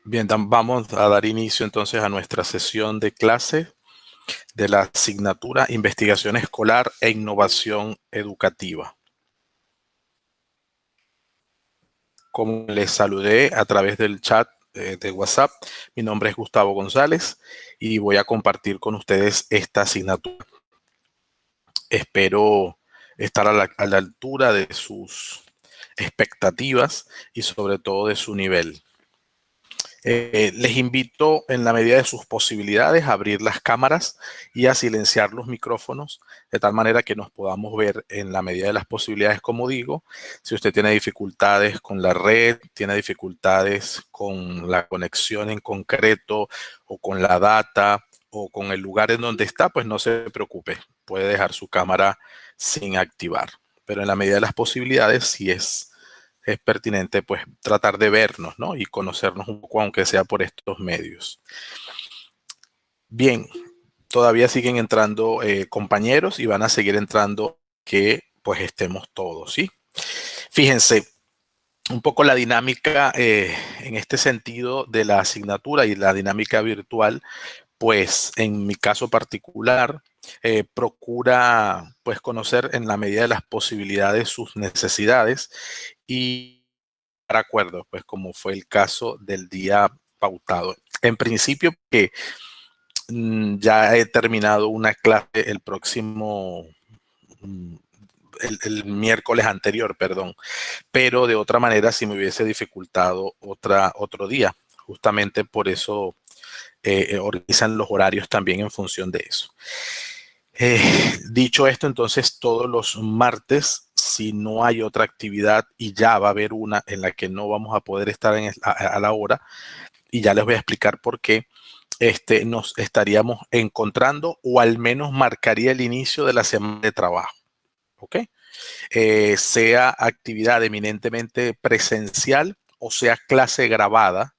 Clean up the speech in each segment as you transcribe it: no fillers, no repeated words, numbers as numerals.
Bien, vamos a dar inicio entonces a nuestra sesión de clase de la asignatura Investigación Escolar e Innovación Educativa. Como les saludé a través del chat de WhatsApp, mi nombre es Gustavo González y voy a compartir con ustedes esta asignatura. Espero estar a la altura de sus expectativas y sobre todo de su nivel. Les invito en la medida de sus posibilidades a abrir las cámaras y a silenciar los micrófonos de tal manera que nos podamos ver en la medida de las posibilidades, como digo. Si usted tiene dificultades con la red, tiene dificultades con la conexión en concreto o con la data o con el lugar en donde está, pues no se preocupe, puede dejar su cámara sin activar. Pero en la medida de las posibilidades, si es pertinente pues tratar de vernos, ¿no? Y conocernos un poco, aunque sea por estos medios. Bien, todavía siguen entrando compañeros y van a seguir entrando que pues estemos todos, ¿sí? Fíjense, un poco la dinámica en este sentido de la asignatura y la dinámica virtual, pues en mi caso particular, procura pues conocer en la medida de las posibilidades sus necesidades y acuerdos, pues como fue el caso del día pautado. En principio, que ya he terminado una clase el próximo, el miércoles anterior, perdón, pero de otra manera si me hubiese dificultado otro día. Justamente por eso organizan los horarios también en función de eso. Dicho esto, entonces todos los martes, si no hay otra actividad y ya va a haber una en la que no vamos a poder estar a la hora, y ya les voy a explicar por qué, nos estaríamos encontrando o al menos marcaría el inicio de la semana de trabajo. ¿Ok? Sea actividad eminentemente presencial o sea clase grabada,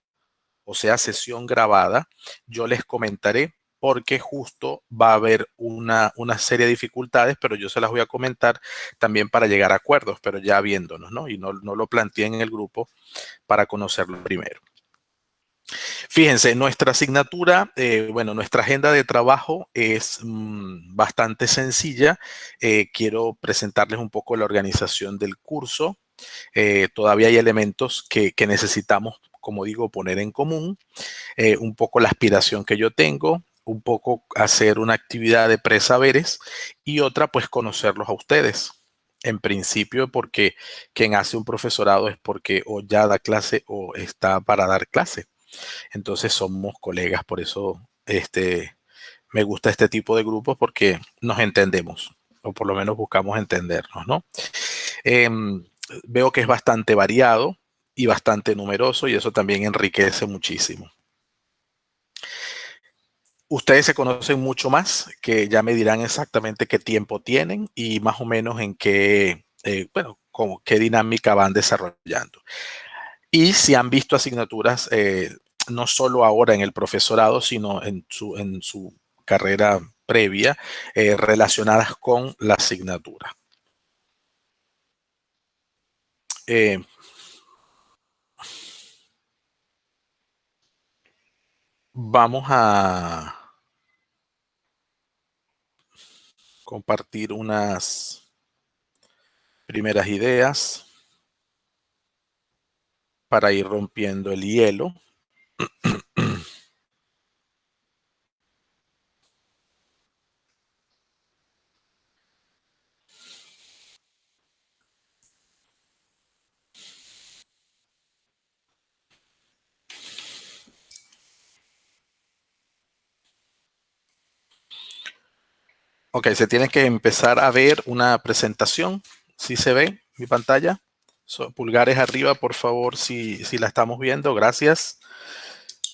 o sea sesión grabada, yo les comentaré porque justo va a haber una serie de dificultades, pero yo se las voy a comentar también para llegar a acuerdos, pero ya viéndonos, ¿no? Y no lo planteé en el grupo para conocerlo primero. Fíjense, nuestra asignatura, bueno, nuestra agenda de trabajo es bastante sencilla. Quiero presentarles un poco la organización del curso. Todavía hay elementos que necesitamos, como digo, poner en común. Un poco la aspiración que yo tengo, un poco hacer una actividad de presaberes y otra pues conocerlos a ustedes. En principio porque quien hace un profesorado es porque o ya da clase o está para dar clase. Entonces somos colegas, por eso me gusta este tipo de grupos porque nos entendemos o por lo menos buscamos entendernos, ¿no? Eh, Veo que es bastante variado y bastante numeroso y eso también enriquece muchísimo. Ustedes se conocen mucho más, que ya me dirán exactamente qué tiempo tienen y más o menos en qué, bueno, qué dinámica van desarrollando. Y si han visto asignaturas, no solo ahora en el profesorado, sino en su carrera previa, relacionadas con la asignatura. Eh, Vamos a compartir unas primeras ideas para ir rompiendo el hielo. Ok, se tiene que empezar a ver una presentación. ¿Sí se ve mi pantalla? Pulgares arriba, por favor, si la estamos viendo. Gracias.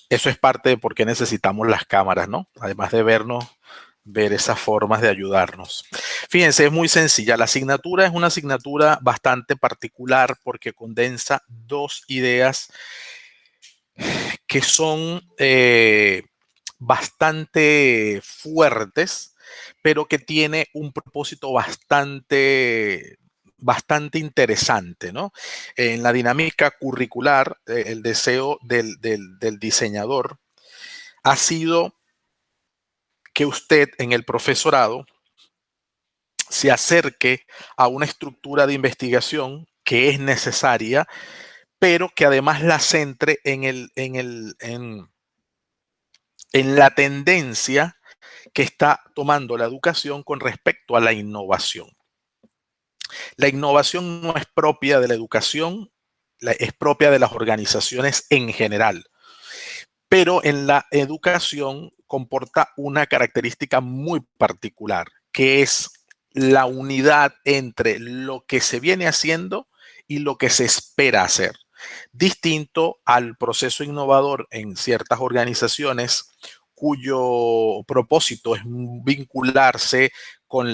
Eso es parte de por qué necesitamos las cámaras, ¿no? Además de vernos, ver esas formas de ayudarnos. Fíjense, es muy sencilla. La asignatura es una asignatura bastante particular porque condensa dos ideas que son bastante fuertes, pero que tiene un propósito bastante bastante interesante, ¿no? En la dinámica curricular, el deseo del diseñador ha sido que usted en el profesorado se acerque a una estructura de investigación que es necesaria, pero que además la centre en la tendencia que está tomando la educación con respecto a la innovación. La innovación no es propia de la educación, es propia de las organizaciones en general, pero en la educación comporta una característica muy particular, que es la unidad entre lo que se viene haciendo y lo que se espera hacer. Distinto al proceso innovador en ciertas organizaciones cuyo propósito es vincularse con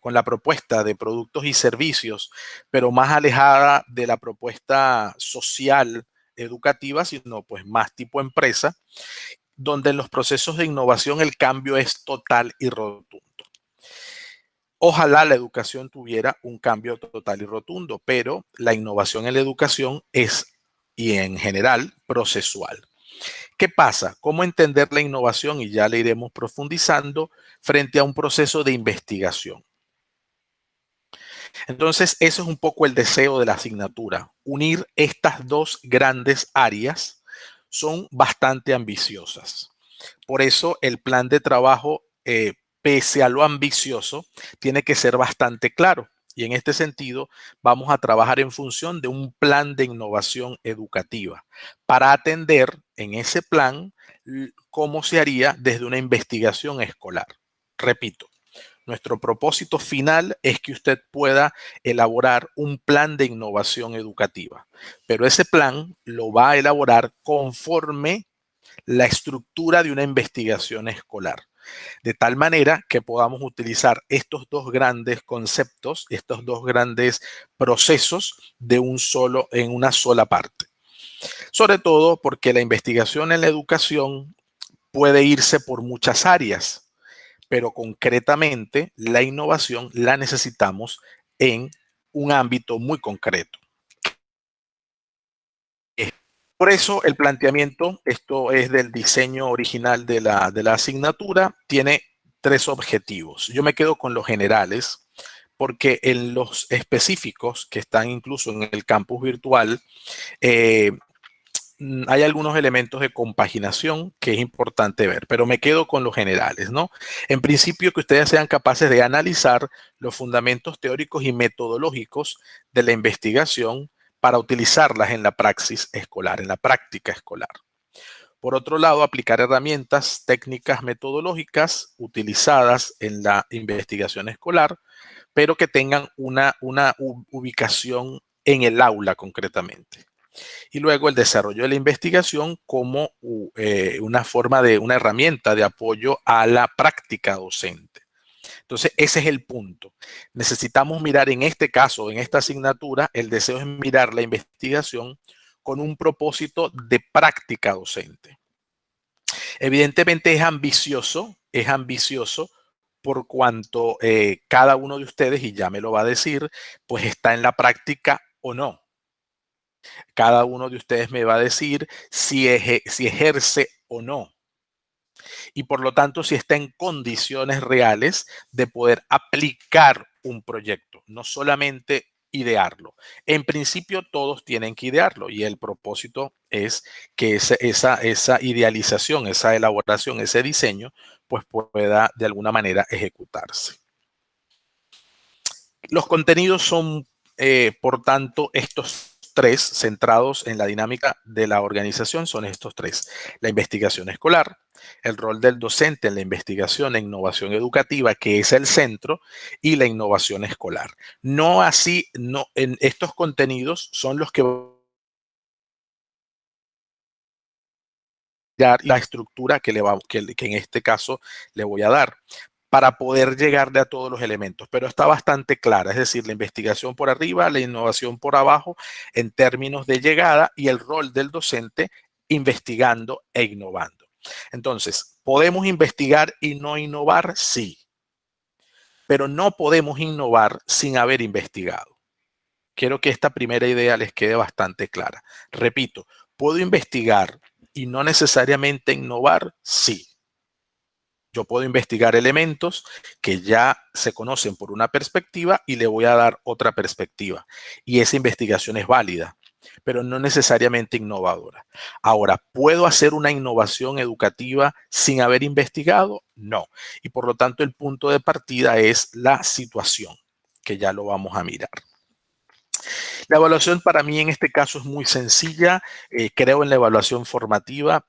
con la propuesta de productos y servicios, pero más alejada de la propuesta social educativa, sino pues más tipo empresa, donde en los procesos de innovación el cambio es total y rotundo. Ojalá la educación tuviera un cambio total y rotundo, pero la innovación en la educación es, y en general, procesual. ¿Qué pasa? ¿Cómo entender la innovación? Y ya le iremos profundizando frente a un proceso de investigación. Entonces, eso es un poco el deseo de la asignatura. Unir estas dos grandes áreas son bastante ambiciosas. Por eso el plan de trabajo, pese a lo ambicioso, tiene que ser bastante claro. Y en este sentido, vamos a trabajar en función de un plan de innovación educativa para atender en ese plan cómo se haría desde una investigación escolar. Repito, nuestro propósito final es que usted pueda elaborar un plan de innovación educativa, pero ese plan lo va a elaborar conforme la estructura de una investigación escolar, de tal manera que podamos utilizar estos dos grandes conceptos, estos dos grandes procesos en una sola parte. Sobre todo porque la investigación en la educación puede irse por muchas áreas, pero concretamente la innovación la necesitamos en un ámbito muy concreto. Por eso el planteamiento, esto es del diseño original de la asignatura, tiene tres objetivos. Yo me quedo con los generales porque en los específicos que están incluso en el campus virtual, eh, hay algunos elementos de compaginación que es importante ver, pero me quedo con los generales, ¿no? En principio, que ustedes sean capaces de analizar los fundamentos teóricos y metodológicos de la investigación para utilizarlas en la praxis escolar, en la práctica escolar. Por otro lado, aplicar herramientas técnicas metodológicas utilizadas en la investigación escolar, pero que tengan una ubicación en el aula concretamente. Y luego el desarrollo de la investigación como una herramienta de apoyo a la práctica docente. Entonces, ese es el punto. Necesitamos mirar en este caso, en esta asignatura, el deseo es mirar la investigación con un propósito de práctica docente. Evidentemente es ambicioso por cuanto cada uno de ustedes, y ya me lo va a decir, pues está en la práctica o no. Cada uno de ustedes me va a decir si ejerce o no. Y por lo tanto, si está en condiciones reales de poder aplicar un proyecto, no solamente idearlo. En principio, todos tienen que idearlo y el propósito es que esa idealización, esa elaboración, ese diseño, pues pueda de alguna manera ejecutarse. Los contenidos son, por tanto, estos tres centrados en la dinámica de la organización, son estos tres: la investigación escolar, el rol del docente en la investigación e innovación educativa, que es el centro, y la innovación escolar. No así, no, en estos contenidos son los que dar la estructura que en este caso le voy a dar para poder llegarle a todos los elementos, pero está bastante clara, es decir, la investigación por arriba, la innovación por abajo en términos de llegada y el rol del docente investigando e innovando. Entonces, ¿podemos investigar y no innovar? Sí. pero no podemos innovar sin haber investigado. Quiero que esta primera idea les quede bastante clara. Repito, ¿puedo investigar y no necesariamente innovar? Sí. Yo puedo investigar elementos que ya se conocen por una perspectiva y le voy a dar otra perspectiva. Y esa investigación es válida, pero no necesariamente innovadora. Ahora, ¿puedo hacer una innovación educativa sin haber investigado? No. Y por lo tanto, el punto de partida es la situación, que ya lo vamos a mirar. La evaluación para mí en este caso es muy sencilla. Creo en la evaluación formativa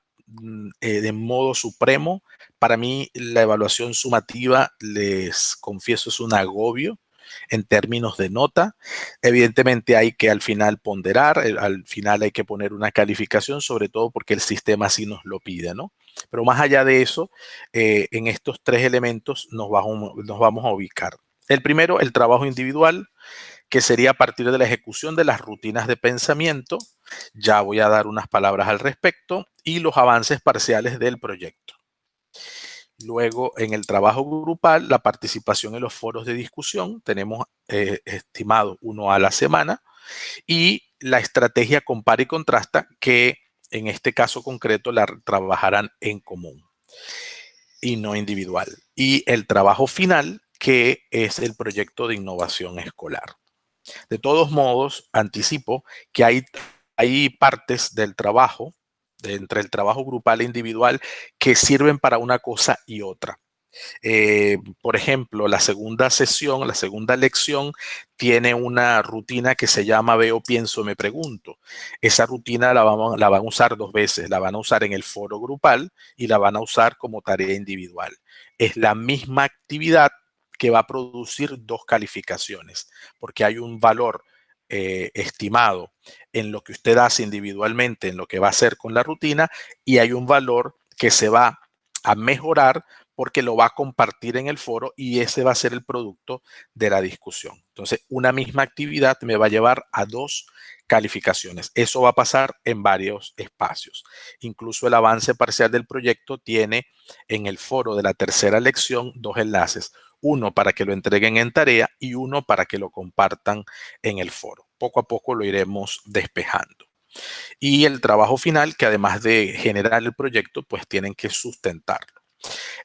de modo supremo. Para mí la evaluación sumativa, les confieso, es un agobio en términos de nota. Evidentemente hay que al final ponderar, al final hay que poner una calificación, sobre todo porque el sistema así nos lo pide, ¿no? Pero más allá de eso, en estos tres elementos nos vamos a ubicar. El primero, el trabajo individual, que sería a partir de la ejecución de las rutinas de pensamiento. Ya voy a dar unas palabras al respecto, y los avances parciales del proyecto. Luego, en el trabajo grupal, la participación en los foros de discusión. Tenemos estimado uno a la semana. Y la estrategia compara y contrasta, que en este caso concreto la trabajarán en común y no individual. Y el trabajo final, que es el proyecto de innovación escolar. De todos modos, anticipo que hay partes del trabajo, entre el trabajo grupal e individual, que sirven para una cosa y otra. Por ejemplo, la segunda sesión, la segunda lección, tiene una rutina que se llama Veo, Pienso, Me Pregunto. Esa rutina la van a usar dos veces. La van a usar en el foro grupal y la van a usar como tarea individual. Es la misma actividad que va a producir dos calificaciones, porque hay un valor estimado en lo que usted hace individualmente, en lo que va a hacer con la rutina, y hay un valor que se va a mejorar porque lo va a compartir en el foro, y ese va a ser el producto de la discusión. Entonces, una misma actividad me va a llevar a dos calificaciones. Eso va a pasar en varios espacios. Incluso el avance parcial del proyecto tiene en el foro de la tercera lección dos enlaces. Uno para que lo entreguen en tarea y uno para que lo compartan en el foro. Poco a poco lo iremos despejando. Y el trabajo final, que además de generar el proyecto, pues tienen que sustentarlo.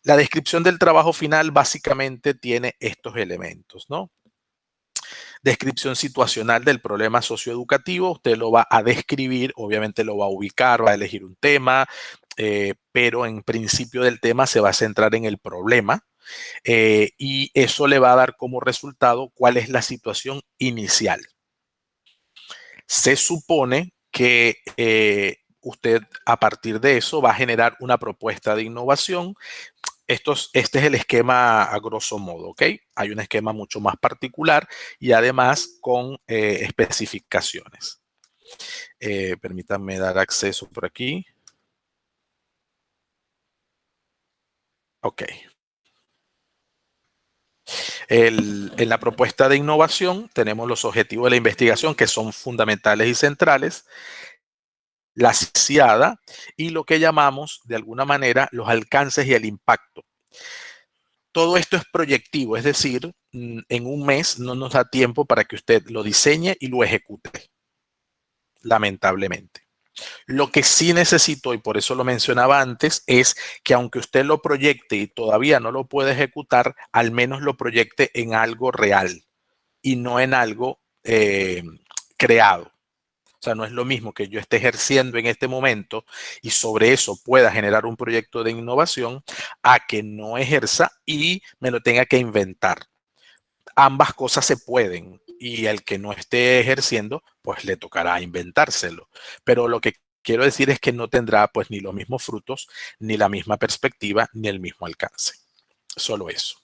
La descripción del trabajo final básicamente tiene estos elementos, ¿no? Descripción situacional del problema socioeducativo. Usted lo va a describir, obviamente lo va a ubicar, va a elegir un tema, pero en principio del tema se va a centrar en el problema, y eso le va a dar como resultado cuál es la situación inicial. Se supone que usted a partir de eso va a generar una propuesta de innovación. Este es el esquema a grosso modo, ¿ok? Hay un esquema mucho más particular y además con especificaciones. Permítanme dar acceso por aquí. Ok. En la propuesta de innovación tenemos los objetivos de la investigación, que son fundamentales y centrales, la asociada y lo que llamamos de alguna manera los alcances y el impacto. Todo esto es proyectivo, es decir, en un mes no nos da tiempo para que usted lo diseñe y lo ejecute, lamentablemente. Lo que sí necesito, y por eso lo mencionaba antes, es que aunque usted lo proyecte y todavía no lo puede ejecutar, al menos lo proyecte en algo real y no en algo creado. O sea, no es lo mismo que yo esté ejerciendo en este momento y sobre eso pueda generar un proyecto de innovación, a que no ejerza y me lo tenga que inventar. Ambas cosas se pueden, y el que no esté ejerciendo, pues le tocará inventárselo. Pero lo que quiero decir es que no tendrá pues ni los mismos frutos, ni la misma perspectiva, ni el mismo alcance. Solo eso.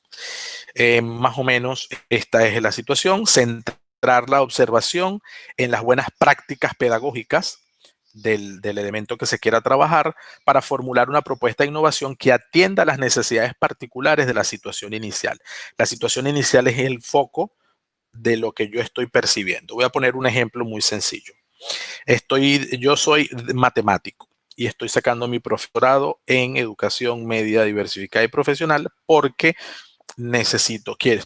Más o menos esta es la situación. Centrar la observación en las buenas prácticas pedagógicas del elemento que se quiera trabajar, para formular una propuesta de innovación que atienda las necesidades particulares de la situación inicial. La situación inicial es el foco de lo que yo estoy percibiendo. Voy a poner un ejemplo muy sencillo. Yo soy matemático y estoy sacando mi profesorado en educación media diversificada y profesional, porque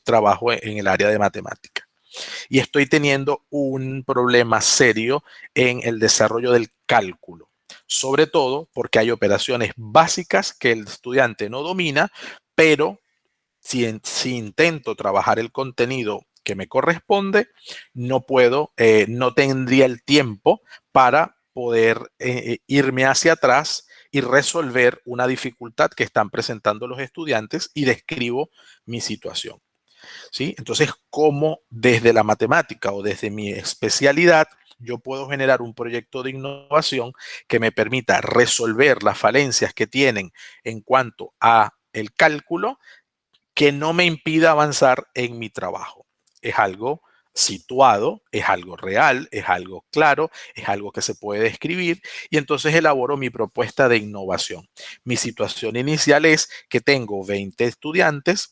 trabajo en el área de matemática. Y estoy teniendo un problema serio en el desarrollo del cálculo, sobre todo porque hay operaciones básicas que el estudiante no domina, pero si intento trabajar el contenido que me corresponde, no tendría el tiempo para poder irme hacia atrás y resolver una dificultad que están presentando los estudiantes y describo mi situación. ¿Sí? Entonces, ¿cómo desde la matemática o desde mi especialidad yo puedo generar un proyecto de innovación que me permita resolver las falencias que tienen en cuanto a el cálculo, que no me impida avanzar en mi trabajo? Es algo situado, es algo real, es algo claro, es algo que se puede describir, y entonces elaboro mi propuesta de innovación. Mi situación inicial es que tengo 20 estudiantes,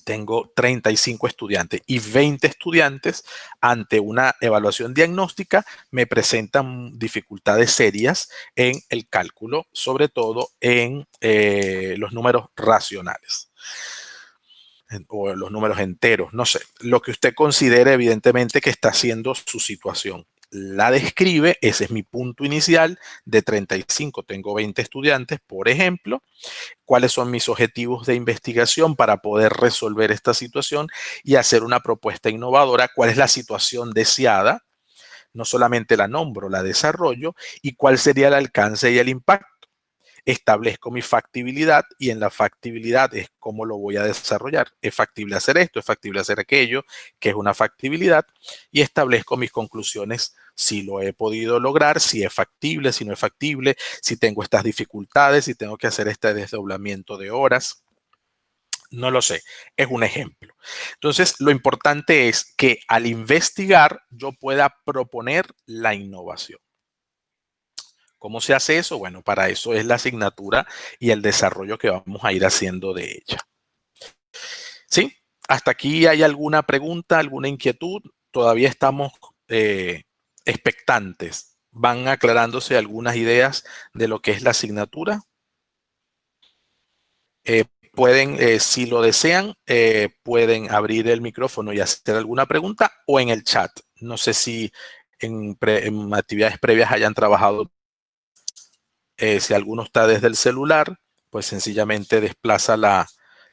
tengo 35 estudiantes y 20 estudiantes ante una evaluación diagnóstica me presentan dificultades serias en el cálculo, sobre todo en los números racionales o los números enteros, no sé, lo que usted considere evidentemente que está haciendo su situación. La describe, ese es mi punto inicial de 35, tengo 20 estudiantes, por ejemplo, cuáles son mis objetivos de investigación para poder resolver esta situación y hacer una propuesta innovadora, cuál es la situación deseada, no solamente la nombro, la desarrollo, y cuál sería el alcance y el impacto. Establezco mi factibilidad y en la factibilidad es cómo lo voy a desarrollar. Es factible hacer esto, es factible hacer aquello, que es una factibilidad, y establezco mis conclusiones, si lo he podido lograr, si es factible, si no es factible, si tengo estas dificultades, si tengo que hacer este desdoblamiento de horas. No lo sé, es un ejemplo. Entonces, lo importante es que al investigar yo pueda proponer la innovación. ¿Cómo se hace eso? Bueno, para eso es la asignatura y el desarrollo que vamos a ir haciendo de ella. ¿Sí? ¿Hasta aquí hay alguna pregunta, alguna inquietud? Todavía estamos expectantes. ¿Van aclarándose algunas ideas de lo que es la asignatura? Si lo desean, pueden abrir el micrófono y hacer alguna pregunta o en el chat. No sé si en actividades previas hayan trabajado. Si alguno está desde el celular, pues sencillamente desplaza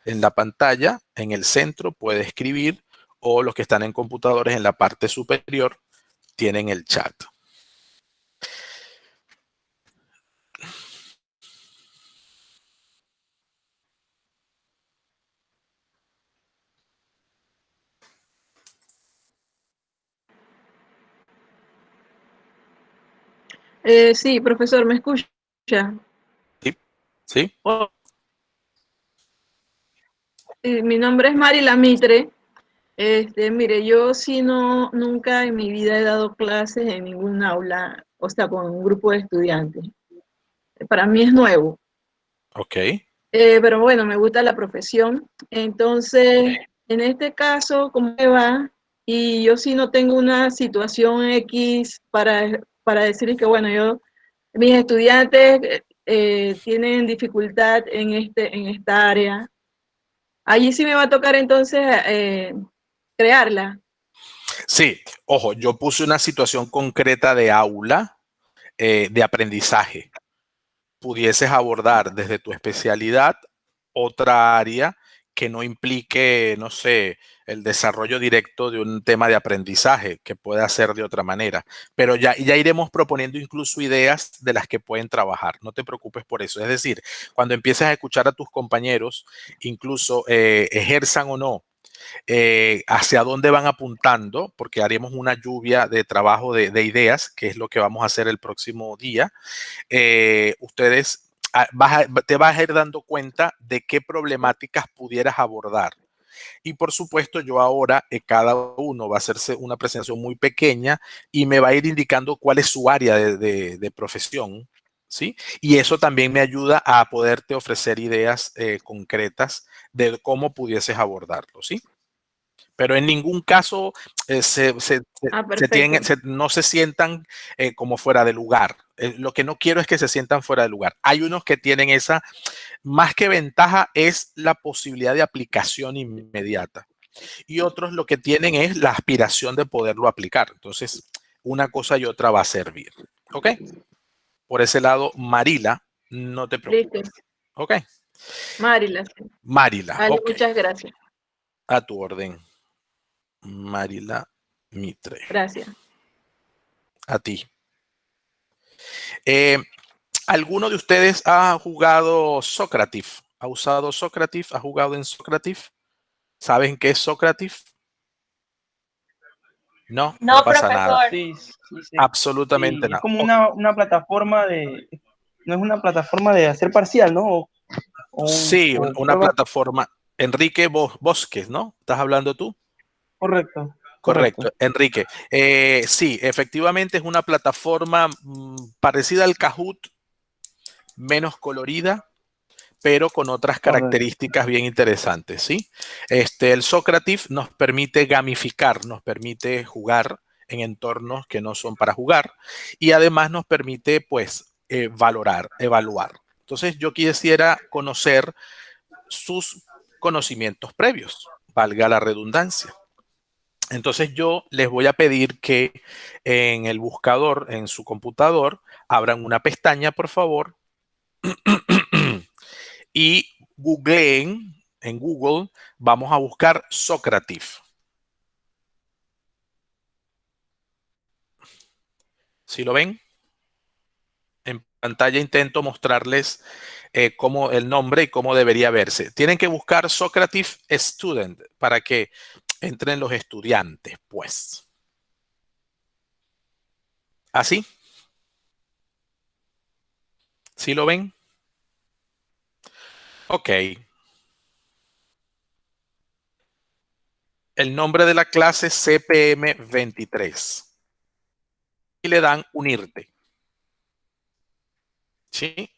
en la pantalla, en el centro, puede escribir, o los que están en computadores en la parte superior tienen el chat. Sí, profesor, ¿me escucha? ¿Sí? ¿Sí? Oh, mi nombre es Mari Lamitre. Mire, yo sí nunca en mi vida he dado clases en ningún aula, o sea, con un grupo de estudiantes. Para mí es nuevo. Ok. Pero bueno, me gusta la profesión. Entonces, en este caso, ¿cómo me va? Y yo sí no tengo una situación X para decir que, bueno, mis estudiantes tienen dificultad en esta área. Allí sí me va a tocar entonces crearla. Sí, ojo, yo puse una situación concreta de aula, de aprendizaje. Pudieses abordar desde tu especialidad otra área que no implique, no sé, el desarrollo directo de un tema de aprendizaje que pueda hacer de otra manera. Pero ya iremos proponiendo incluso ideas de las que pueden trabajar. No te preocupes por eso. Es decir, cuando empieces a escuchar a tus compañeros, incluso ejerzan o no, hacia dónde van apuntando, porque haremos una lluvia de trabajo de ideas, que es lo que vamos a hacer el próximo día. Ustedes te vas a ir dando cuenta de qué problemáticas pudieras abordar. Y por supuesto, yo ahora, cada uno va a hacerse una presentación muy pequeña y me va a ir indicando cuál es su área de profesión, ¿sí? Y eso también me ayuda a poderte ofrecer ideas concretas de cómo pudieses abordarlo, ¿sí? Pero en ningún caso Perfecto. no se sientan como fuera de lugar. Lo que no quiero es que se sientan fuera de lugar. Hay unos que tienen esa, más que ventaja, es la posibilidad de aplicación inmediata. Y otros lo que tienen es la aspiración de poderlo aplicar. Entonces, una cosa y otra va a servir. ¿Ok? Por ese lado, Marila, no te preocupes. Listo. ¿Ok? Marila. Sí. Marila, Vale, ok. muchas gracias. A tu orden. Marila Mitre. Gracias. A ti. ¿Alguno de ustedes ha jugado Socrative? ¿Ha usado Socrative? ¿Ha jugado en Socrative? ¿Saben qué es Socrative? No, No, no pasa nada. profesor. Sí, sí. Absolutamente Sí, es nada. como una plataforma de, no es una plataforma de hacer parcial, ¿no? Sí, O una prueba. plataforma. Enrique Bosques, ¿no? ¿Estás hablando tú? Correcto, correcto. Correcto, Enrique. Sí, efectivamente es una plataforma parecida al Kahoot, menos colorida, pero con otras Correcto. características bien interesantes, ¿sí? El Socrative nos permite gamificar, nos permite jugar en entornos que no son para jugar y además nos permite, pues, evaluar. Entonces, yo quisiera conocer sus conocimientos previos, valga la redundancia. Entonces, yo les voy a pedir que en el buscador, en su computador, abran una pestaña, por favor, y googleen en Google, vamos a buscar Socrative. ¿Sí lo ven? En pantalla intento mostrarles cómo el nombre y cómo debería verse. Tienen que buscar Socrative Student para que entren los estudiantes, pues. ¿Así? ¿Sí lo ven? Ok. El nombre de la clase es CPM 23. Y le dan unirte. ¿Sí?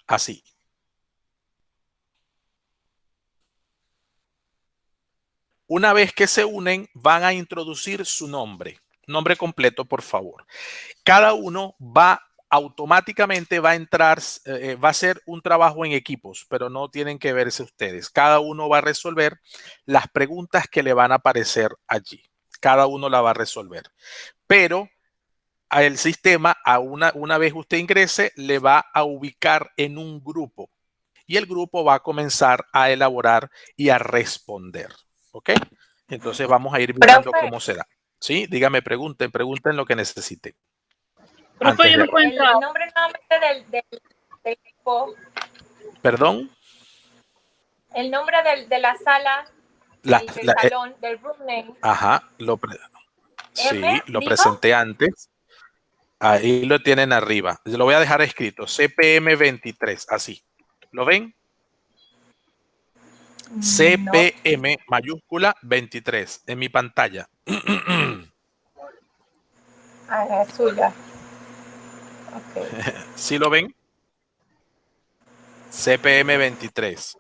Así. Una vez que se unen, van a introducir su nombre. Nombre completo, por favor. Cada uno automáticamente va a entrar, va a hacer un trabajo en equipos, pero no tienen que verse ustedes. Cada uno va a resolver las preguntas que le van a aparecer allí. Cada uno la va a resolver. Pero el sistema, una vez usted ingrese, le va a ubicar en un grupo y el grupo va a comenzar a elaborar y a responder. ¿Ok? Entonces vamos a ir viendo Profe, cómo será. ¿Sí? Dígame, pregunten lo que necesiten. Profe, Antes yo de... no puedo entrar. el nombre nuevamente del equipo, ¿Perdón? el nombre de la sala, del salón, del room name. Ajá, M, sí, lo dijo. presenté antes. Ahí lo tienen arriba. Lo voy a dejar escrito. CPM 23, así. ¿Lo ven? No. CPM mayúscula 23 en mi pantalla. Ah, es suya. Ok. ¿Sí lo ven? CPM 23.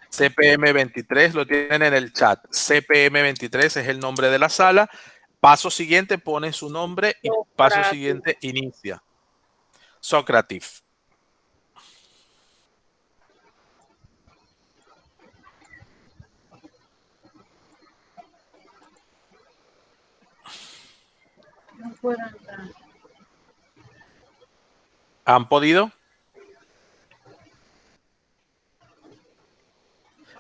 CPM 23 lo tienen en el chat. CPM 23 es el nombre de la sala. Paso siguiente pone su nombre y paso siguiente inicia. Socrative. No puedo entrar. ¿Han podido?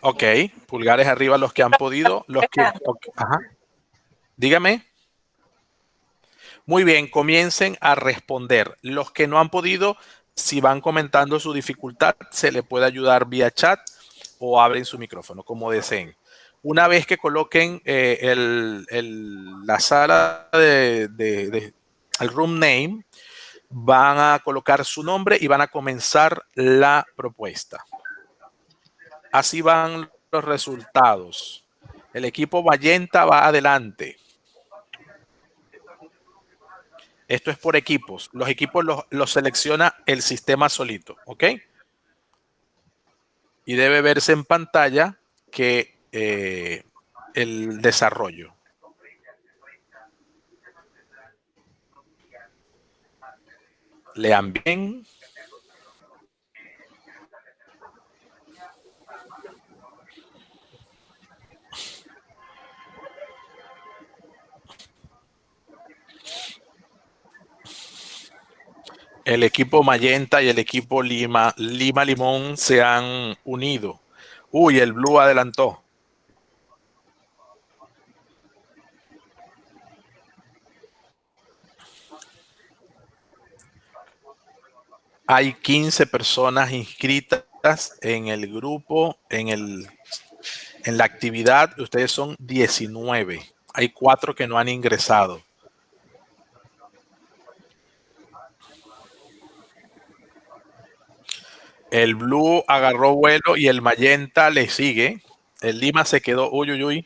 Ok, pulgares arriba los que han podido. Los que... Okay. Ajá. Dígame. Muy bien, comiencen a responder. Los que no han podido, si van comentando su dificultad, se le puede ayudar vía chat o abren su micrófono, como deseen. Una vez que coloquen la sala el room name, van a colocar su nombre y van a comenzar la propuesta. Así van los resultados. El equipo Vallenta va adelante. Esto es por equipos. Los equipos los selecciona el sistema solito, ¿ok? Y debe verse en pantalla que el desarrollo. Lean bien. El equipo Magenta y el equipo Lima Limón se han unido. Uy, el Blue adelantó. Hay 15 personas inscritas en el grupo, en la actividad. Ustedes son 19. Hay 4 que no han ingresado. El Blue agarró vuelo y el Magenta le sigue. El Lima se quedó. Uy, uy, uy.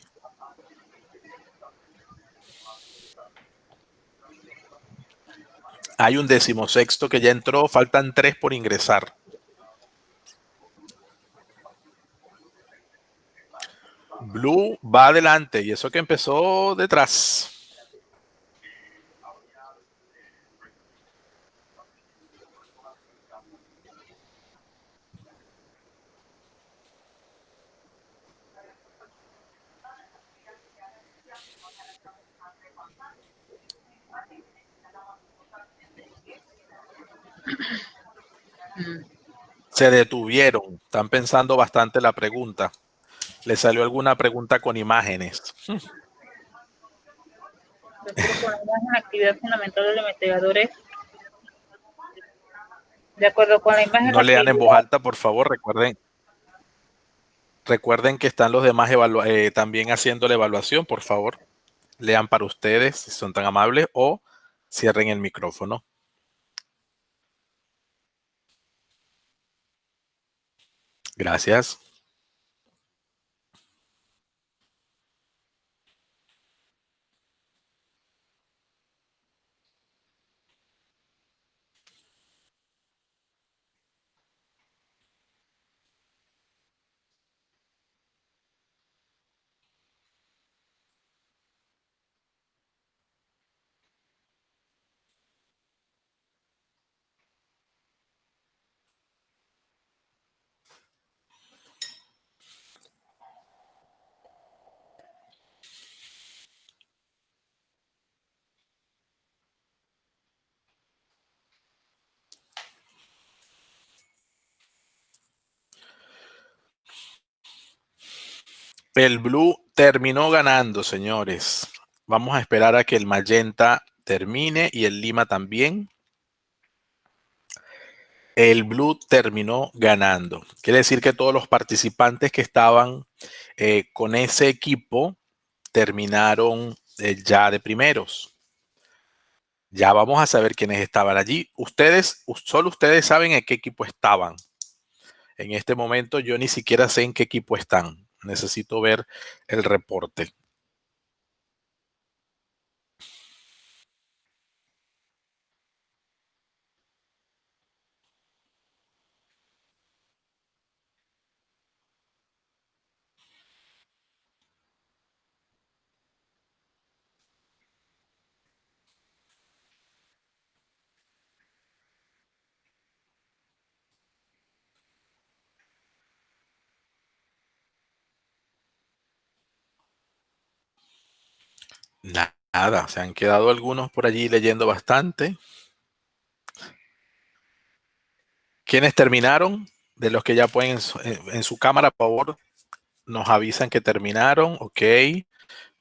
Hay un 16º que ya entró. Faltan 3 por ingresar. Blue va adelante y eso que empezó detrás. Se detuvieron. Están pensando bastante la pregunta. ¿Le salió alguna pregunta con imágenes? De acuerdo con la actividad fundamental del investigador es. De acuerdo con la imagen. No lean en voz alta, por favor. Recuerden que están los demás también haciendo la evaluación, por favor. Lean para ustedes, si son tan amables, o cierren el micrófono. Gracias. El Blue terminó ganando, señores. Vamos a esperar a que el Magenta termine y el Lima también. El Blue terminó ganando. Quiere decir que todos los participantes que estaban con ese equipo terminaron ya de primeros. Ya vamos a saber quiénes estaban allí. Solo ustedes saben en qué equipo estaban. En este momento yo ni siquiera sé en qué equipo están. Necesito ver el reporte. Nada, se han quedado algunos por allí leyendo bastante. ¿Quiénes terminaron? De los que ya pueden en su cámara, por favor, nos avisan que terminaron. Ok.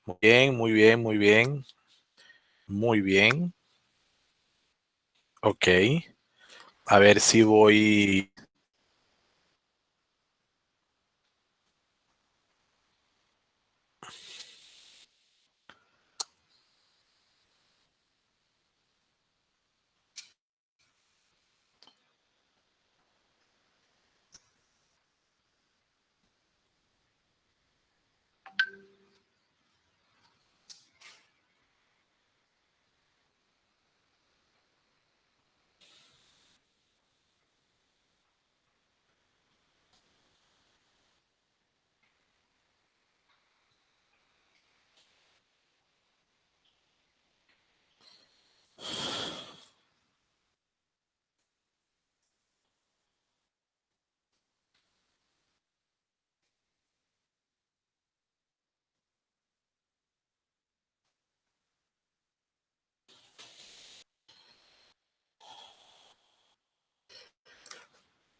Muy bien, muy bien, muy bien. Muy bien. Ok. A ver si voy.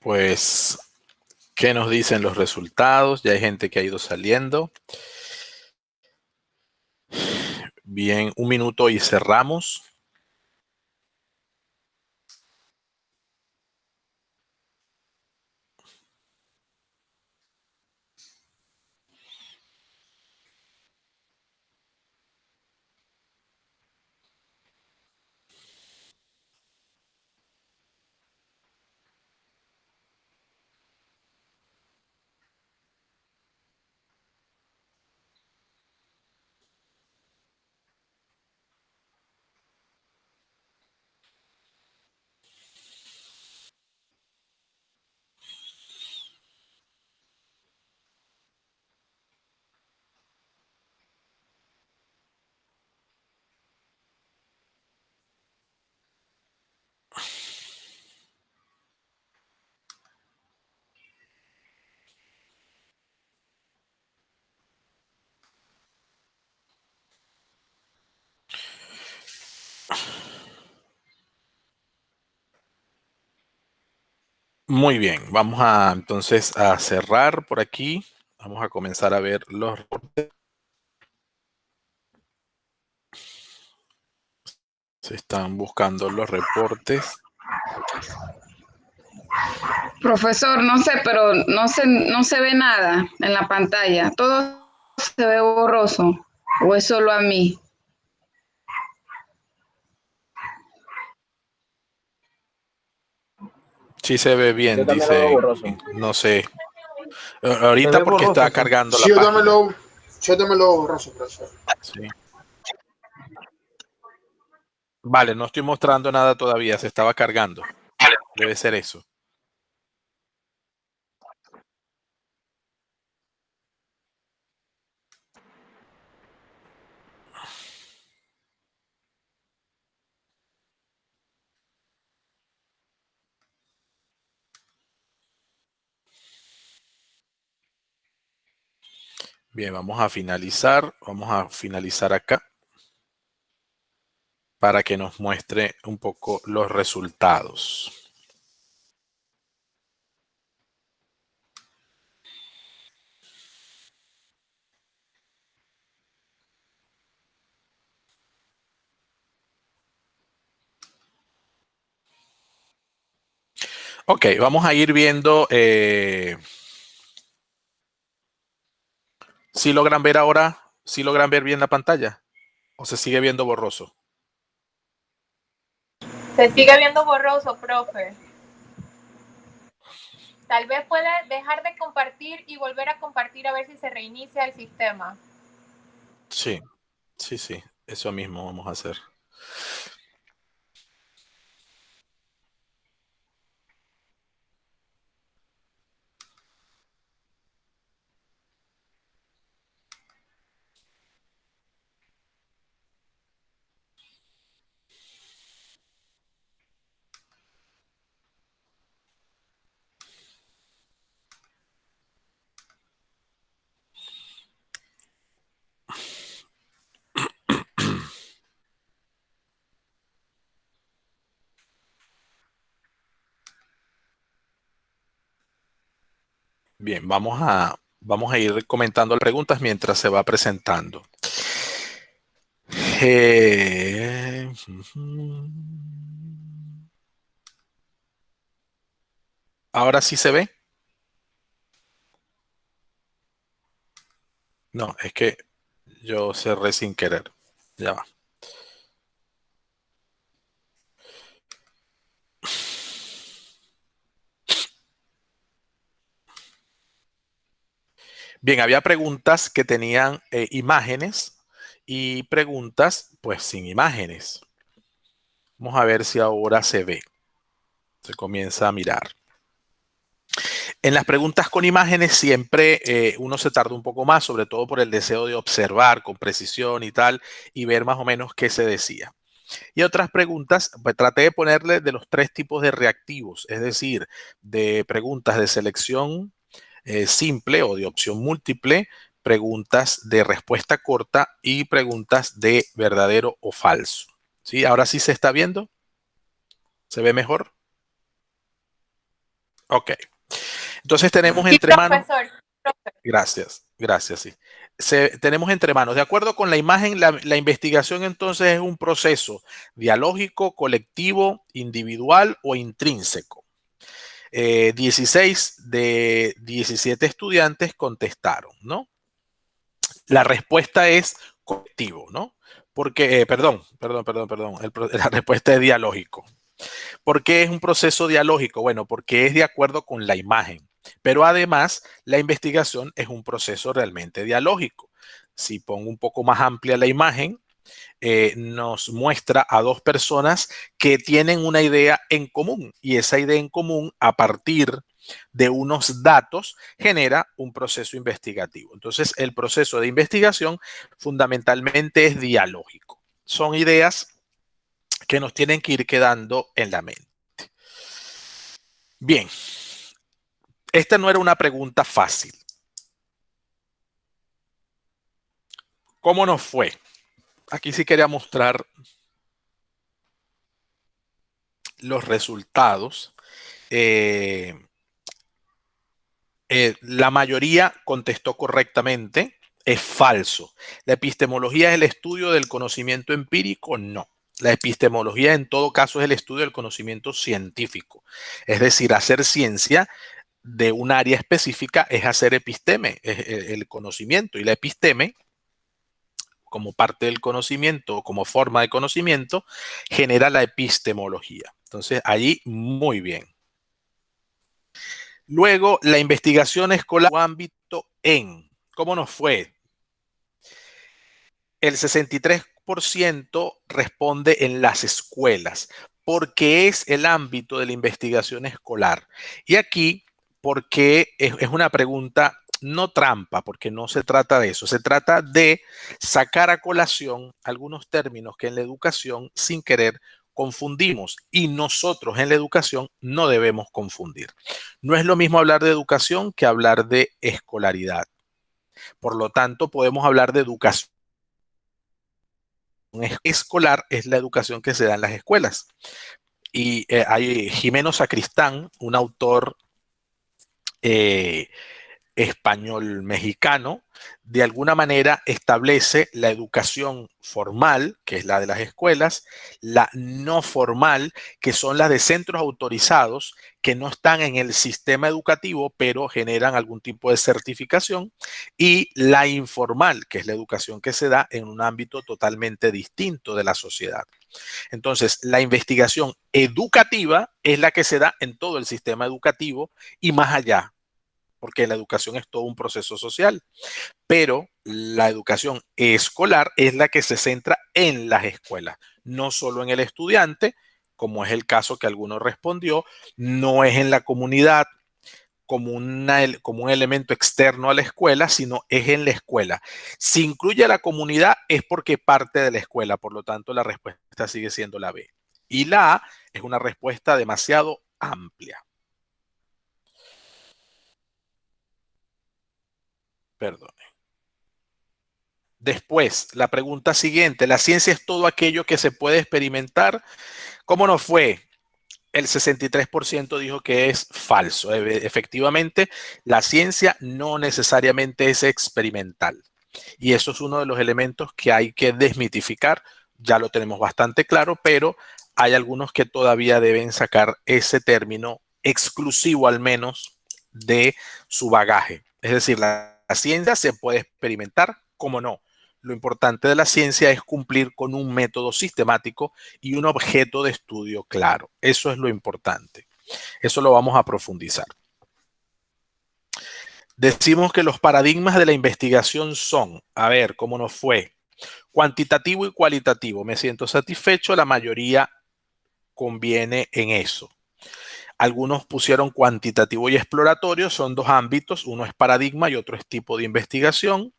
Pues, ¿qué nos dicen los resultados? Ya hay gente que ha ido saliendo. Bien, 1 minuto y cerramos. Muy bien, vamos a entonces a cerrar por aquí. Vamos a comenzar a ver los reportes. Se están buscando los reportes. Profesor, no sé, pero no se ve nada en la pantalla. Todo se ve borroso. ¿O es solo a mí? Sí se ve bien, dice. No sé. Ahorita porque borroso, está sí. cargando Sí, la página. yo también lo borroso, profesor. Sí. Vale, no estoy mostrando nada todavía, se estaba cargando. Debe ser eso. Bien, vamos a finalizar. Vamos a finalizar acá para que nos muestre un poco los resultados. Ok, vamos a ir viendo. ¿Sí logran ver ahora? ¿Sí logran ver bien la pantalla? ¿O se sigue viendo borroso? Se sigue viendo borroso, profe. Tal vez puede dejar de compartir y volver a compartir a ver si se reinicia el sistema. Sí, sí, sí. Eso mismo vamos a hacer. Bien, vamos a ir comentando preguntas mientras se va presentando. ¿Ahora sí se ve? No, es que yo cerré sin querer. Ya va. Bien, había preguntas que tenían imágenes y preguntas pues sin imágenes. Vamos a ver si ahora se ve. Se comienza a mirar. En las preguntas con imágenes siempre uno se tarda un poco más, sobre todo por el deseo de observar con precisión y tal, y ver más o menos qué se decía. Y otras preguntas, pues traté de ponerle de los 3 tipos de reactivos, es decir, de preguntas de selección simple o de opción múltiple, preguntas de respuesta corta y preguntas de verdadero o falso. ¿Sí? ¿Ahora sí se está viendo? ¿Se ve mejor? Ok. Entonces tenemos entre manos... Gracias, sí. Tenemos entre manos, de acuerdo con la imagen, la investigación entonces es un proceso dialógico, colectivo, individual o intrínseco. 16 de 17 estudiantes contestaron, ¿no? La respuesta es colectivo, ¿no? Porque, perdón. La respuesta es dialógico. ¿Por qué es un proceso dialógico? Bueno, porque es de acuerdo con la imagen. Pero además, la investigación es un proceso realmente dialógico. Si pongo un poco más amplia la imagen, nos muestra a 2 personas que tienen una idea en común. Y esa idea en común, a partir de unos datos, genera un proceso investigativo. Entonces, el proceso de investigación fundamentalmente es dialógico. Son ideas que nos tienen que ir quedando en la mente. Bien, esta no era una pregunta fácil. ¿Cómo nos fue? Aquí sí quería mostrar los resultados. La mayoría contestó correctamente. Es falso. ¿La epistemología es el estudio del conocimiento empírico? No. La epistemología en todo caso es el estudio del conocimiento científico. Es decir, hacer ciencia de un área específica es hacer episteme, es el conocimiento. Y la episteme, como parte del conocimiento, como forma de conocimiento, genera la epistemología. Entonces, allí muy bien. Luego, la investigación escolar o ámbito en. ¿Cómo nos fue? El 63% responde en las escuelas, porque es el ámbito de la investigación escolar. Y aquí, porque es una pregunta no trampa, porque no se trata de eso. Se trata de sacar a colación algunos términos que en la educación, sin querer, confundimos, y nosotros en la educación no debemos confundir. No es lo mismo hablar de educación que hablar de escolaridad. Por lo tanto, podemos hablar de educación escolar, es la educación que se da en las escuelas. Y hay Jimeno Sacristán, un autor español mexicano, de alguna manera establece la educación formal, que es la de las escuelas, la no formal, que son las de centros autorizados, que no están en el sistema educativo, pero generan algún tipo de certificación, y la informal, que es la educación que se da en un ámbito totalmente distinto de la sociedad. Entonces, la investigación educativa es la que se da en todo el sistema educativo y más allá, porque la educación es todo un proceso social, pero la educación escolar es la que se centra en las escuelas, no solo en el estudiante, como es el caso que alguno respondió, no es en la comunidad como un elemento externo a la escuela, sino es en la escuela. Si incluye a la comunidad es porque parte de la escuela, por lo tanto la respuesta sigue siendo la B. Y la A es una respuesta demasiado amplia. Perdone. Después, la pregunta siguiente, ¿la ciencia es todo aquello que se puede experimentar? ¿Cómo nos fue? El 63% dijo que es falso. Efectivamente, la ciencia no necesariamente es experimental. Y eso es uno de los elementos que hay que desmitificar. Ya lo tenemos bastante claro, pero hay algunos que todavía deben sacar ese término exclusivo al menos de su bagaje. Es decir, la ciencia se puede experimentar, ¿cómo no? Lo importante de la ciencia es cumplir con un método sistemático y un objeto de estudio claro. Eso es lo importante. Eso lo vamos a profundizar. Decimos que los paradigmas de la investigación son, a ver, ¿cómo nos fue? Cuantitativo y cualitativo. Me siento satisfecho, la mayoría conviene en eso. Algunos pusieron cuantitativo y exploratorio, son dos ámbitos, uno es paradigma y otro es tipo de investigación.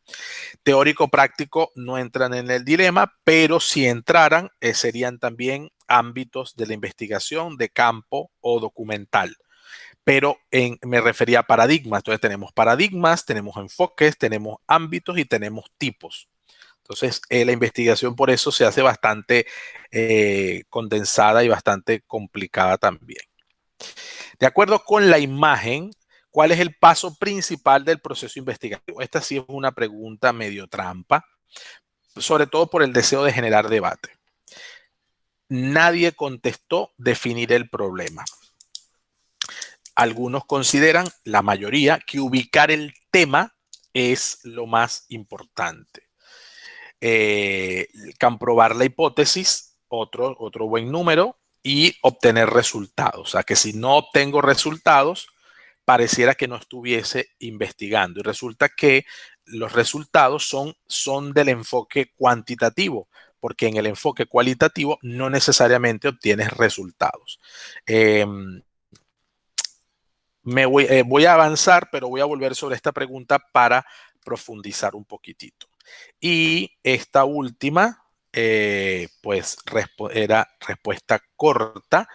Teórico-práctico no entran en el dilema, pero si entraran, serían también ámbitos de la investigación de campo o documental. Pero me refería a paradigmas. Entonces tenemos paradigmas, tenemos enfoques, tenemos ámbitos y tenemos tipos. Entonces la investigación por eso se hace bastante condensada y bastante complicada también. De acuerdo con la imagen, ¿cuál es el paso principal del proceso investigativo? Esta sí es una pregunta medio trampa, sobre todo por el deseo de generar debate. Nadie contestó definir el problema. Algunos consideran, la mayoría, que ubicar el tema es lo más importante. Comprobar la hipótesis, otro buen número, y obtener resultados. O sea, que si no obtengo resultados, pareciera que no estuviese investigando. Y resulta que los resultados son del enfoque cuantitativo, porque en el enfoque cualitativo no necesariamente obtienes resultados. Voy a avanzar, pero voy a volver sobre esta pregunta para profundizar un poquitito. Y esta última, pues era respuesta corta,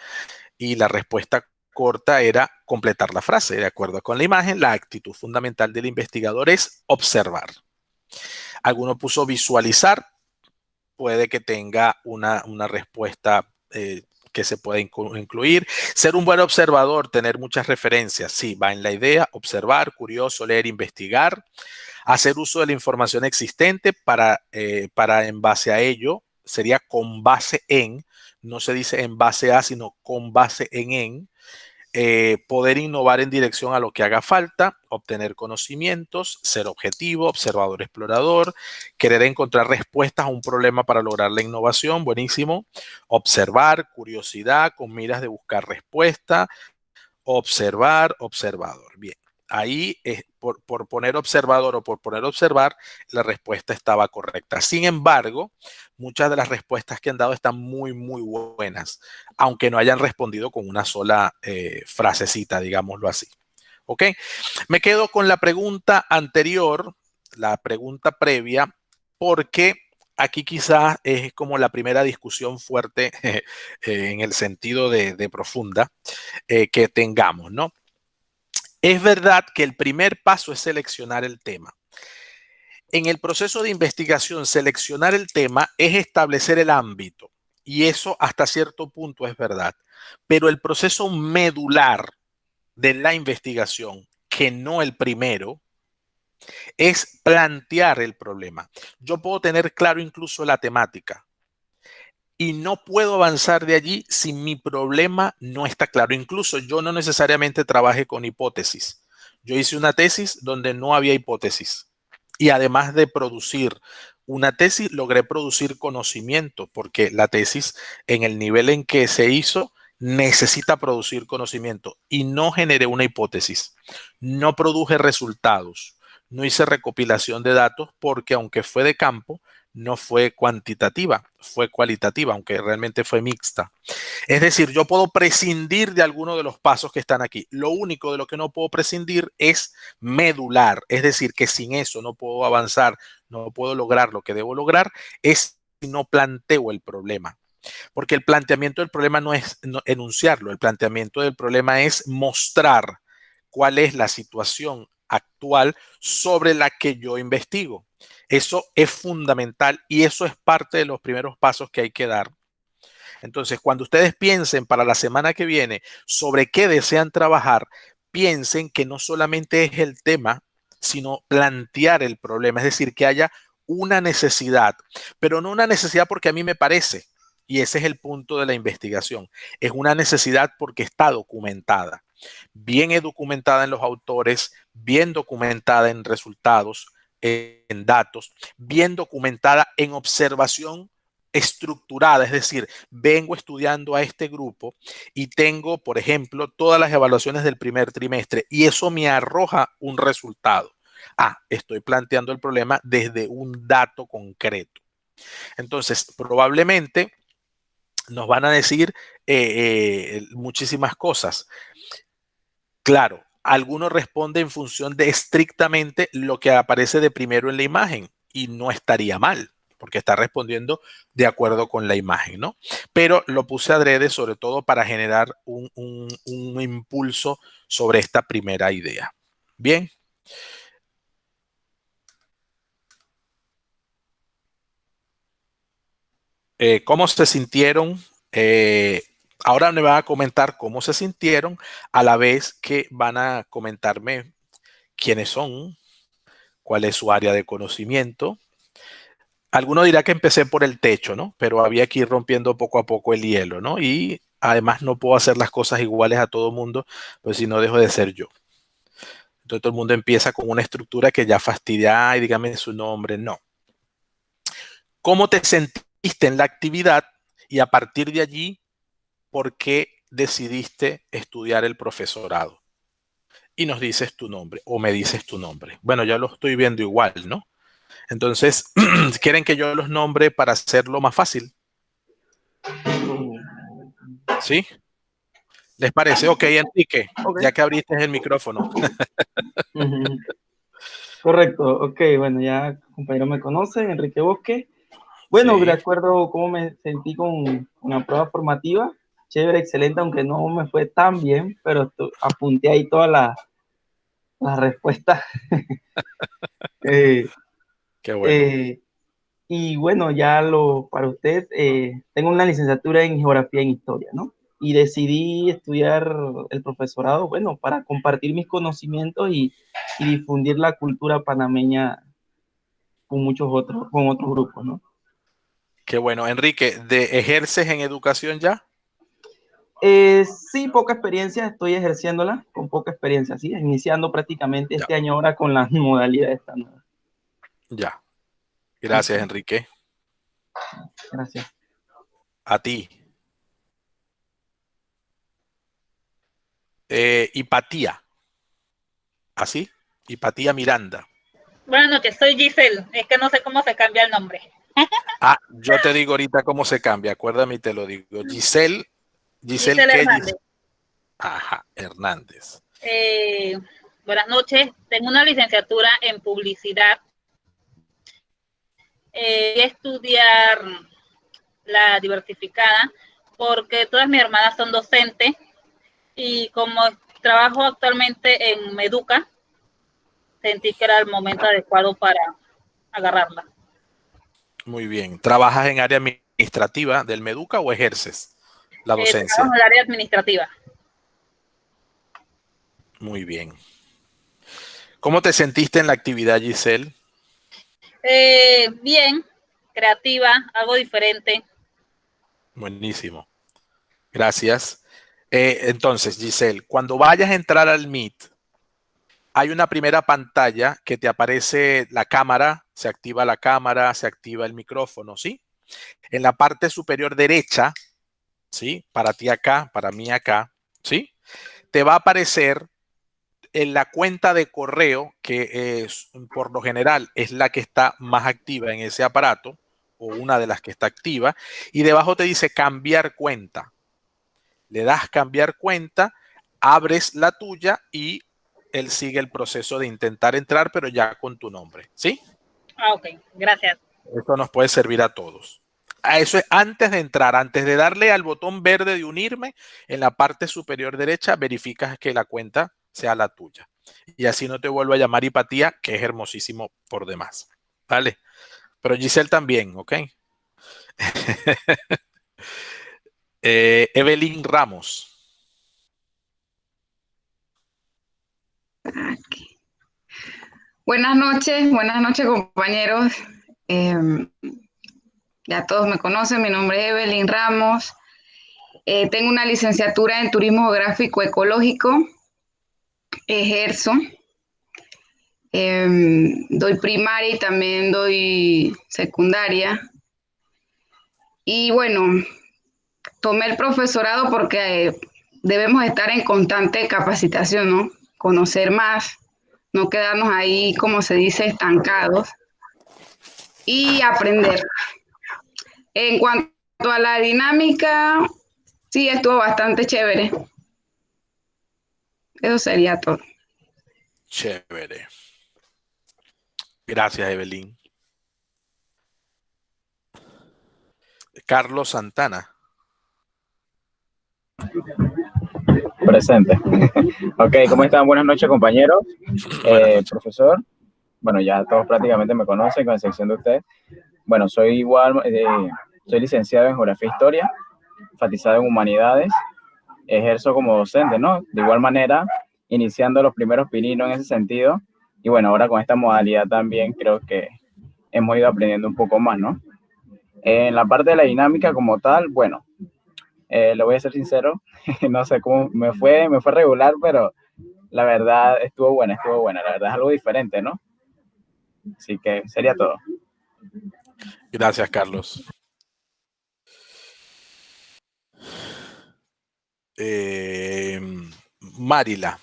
y la respuesta corta era completar la frase. De acuerdo con la imagen, la actitud fundamental del investigador es observar. Alguno puso visualizar, puede que tenga una respuesta que se puede incluir. Ser un buen observador, tener muchas referencias, sí, va en la idea, observar, curioso, leer, investigar. Hacer uso de la información existente para en base a ello, sería con base en, no se dice en base a, sino con base en. Poder innovar en dirección a lo que haga falta, obtener conocimientos, ser objetivo, observador, explorador, querer encontrar respuestas a un problema para lograr la innovación, buenísimo, observar, curiosidad, con miras de buscar respuesta, observar, observador. Bien, ahí por poner observador o por poner observar, la respuesta estaba correcta. Sin embargo, muchas de las respuestas que han dado están muy, muy buenas, aunque no hayan respondido con una sola frasecita, digámoslo así. ¿Ok? Me quedo con la pregunta anterior, la pregunta previa, porque aquí quizás es como la primera discusión fuerte en el sentido de profunda que tengamos, ¿no? Es verdad que el primer paso es seleccionar el tema. En el proceso de investigación, seleccionar el tema es establecer el ámbito, y eso hasta cierto punto es verdad. Pero el proceso medular de la investigación, que no el primero, es plantear el problema. Yo puedo tener claro incluso la temática, y no puedo avanzar de allí si mi problema no está claro. Incluso yo no necesariamente trabaje con hipótesis. Yo hice una tesis donde no había hipótesis. Y además de producir una tesis, logré producir conocimiento, porque la tesis, en el nivel en que se hizo, necesita producir conocimiento. Y no generé una hipótesis. No produje resultados. No hice recopilación de datos, porque aunque fue de campo, no fue cuantitativa, fue cualitativa, aunque realmente fue mixta. Es decir, yo puedo prescindir de alguno de los pasos que están aquí. Lo único de lo que no puedo prescindir es medular. Es decir, que sin eso no puedo avanzar, no puedo lograr lo que debo lograr, es si no planteo el problema. Porque el planteamiento del problema no es enunciarlo, el planteamiento del problema es mostrar cuál es la situación actual sobre la que yo investigo. Eso es fundamental y eso es parte de los primeros pasos que hay que dar. Entonces, cuando ustedes piensen para la semana que viene sobre qué desean trabajar, piensen que no solamente es el tema, sino plantear el problema, es decir, que haya una necesidad, pero no una necesidad porque a mí me parece, y ese es el punto de la investigación, es una necesidad porque está documentada, bien documentada en los autores, bien documentada en resultados, en datos, bien documentada en observación estructurada, es decir, vengo estudiando a este grupo y tengo, por ejemplo, todas las evaluaciones del primer trimestre y eso me arroja un resultado. Estoy planteando el problema desde un dato concreto. Entonces, probablemente nos van a decir muchísimas cosas. Claro, algunos responden en función de estrictamente lo que aparece de primero en la imagen y no estaría mal, porque está respondiendo de acuerdo con la imagen, ¿no? Pero lo puse adrede sobre todo para generar un impulso sobre esta primera idea. Bien. ¿Cómo se sintieron? Ahora me van a comentar cómo se sintieron, a la vez que van a comentarme quiénes son, cuál es su área de conocimiento. Alguno dirá que empecé por el techo, ¿no? Pero había que ir rompiendo poco a poco el hielo, ¿no? Y además no puedo hacer las cosas iguales a todo mundo, pues si no dejo de ser yo. Entonces todo el mundo empieza con una estructura que ya fastidia, y dígame su nombre, no. ¿Cómo te sentiste en la actividad? Y a partir de allí, ¿por qué decidiste estudiar el profesorado? Y nos dices tu nombre o me dices tu nombre. Bueno, ya lo estoy viendo igual, ¿no? Entonces, ¿quieren que yo los nombre para hacerlo más fácil? ¿Sí? ¿Les parece? Ok, Enrique, Okay. ya que abriste el micrófono. Correcto, ok, bueno, ya compañero me conoce, Enrique Bosque. Bueno, Sí. de acuerdo cómo me sentí con la prueba formativa, chévere, excelente, aunque no me fue tan bien, pero apunté ahí todas las respuestas. Qué bueno. Y bueno, ya para usted, tengo una licenciatura en Geografía y Historia, ¿no? Y decidí estudiar el profesorado, bueno, para compartir mis conocimientos y difundir la cultura panameña con con otros grupos, ¿no? Qué bueno. Enrique, ¿ejerces en educación ya? Sí, poca experiencia, estoy ejerciéndola con poca experiencia, sí, iniciando prácticamente Ya. este año ahora con la modalidad esta nueva. Ya. Gracias, Enrique. Gracias. A ti. Hipatía. ¿Así? Hipatía Miranda. Buenas noches, soy Giselle. Es que no sé cómo se cambia el nombre. Ah, yo te digo ahorita cómo se cambia. Acuérdame y te lo digo. Giselle Giselle ¿qué? Hernández. Ajá, Hernández. Buenas noches. Tengo una licenciatura en publicidad. Voy a estudiar la diversificada porque todas mis hermanas son docentes y como trabajo actualmente en Meduca, sentí que era el momento adecuado para agarrarla. Muy bien. ¿Trabajas en área administrativa del Meduca o ejerces la docencia? Trabajo en el área administrativa. Muy bien. ¿Cómo te sentiste en la actividad, Giselle? Bien, creativa, algo diferente. Buenísimo. Gracias. Entonces, Giselle, cuando vayas a entrar al Meet, hay una primera pantalla que te aparece la cámara, se activa el micrófono, ¿sí? En la parte superior derecha, ¿sí? Para ti acá, para mí acá, ¿sí? Te va a aparecer en la cuenta de correo, que es, por lo general es la que está más activa en ese aparato, o una de las que está activa, y debajo te dice cambiar cuenta. Le das cambiar cuenta, abres la tuya y él sigue el proceso de intentar entrar, pero ya con tu nombre, ¿sí? Ah, ok, gracias. Esto nos puede servir a todos. A eso es antes de entrar, antes de darle al botón verde de unirme, en la parte superior derecha verificas que la cuenta sea la tuya. Y así no te vuelvo a llamar Hipatía, que es hermosísimo por demás. ¿Vale? Pero Giselle también, ¿ok? Evelyn Ramos. Aquí. Buenas noches, compañeros. Ya todos me conocen, mi nombre es Evelyn Ramos. Tengo una licenciatura en Turismo Geográfico Ecológico. Ejerzo. Doy primaria y también doy secundaria. Y bueno, tomé el profesorado porque debemos estar en constante capacitación, ¿no? Conocer más, no quedarnos ahí, como se dice, estancados y aprender. En cuanto a la dinámica, Sí, estuvo bastante chévere. Eso sería todo. Chévere. Gracias, Evelyn. Carlos Santana. Presente. Ok, ¿cómo están? Buenas noches, compañeros. Buenas noches. Profesor, bueno, ya todos prácticamente me conocen, con excepción de usted. Bueno, soy igual, soy licenciado en Geografía e Historia, enfatizado en Humanidades, ejerzo como docente, ¿no? De igual manera, iniciando los primeros pininos en ese sentido, y bueno, ahora con esta modalidad también creo que hemos ido aprendiendo un poco más, ¿no? En la parte de la dinámica como tal, bueno, le voy a ser sincero, no sé cómo me fue regular, pero la verdad estuvo buena, la verdad es algo diferente, ¿no? Así que sería todo. Gracias, Carlos. Marila.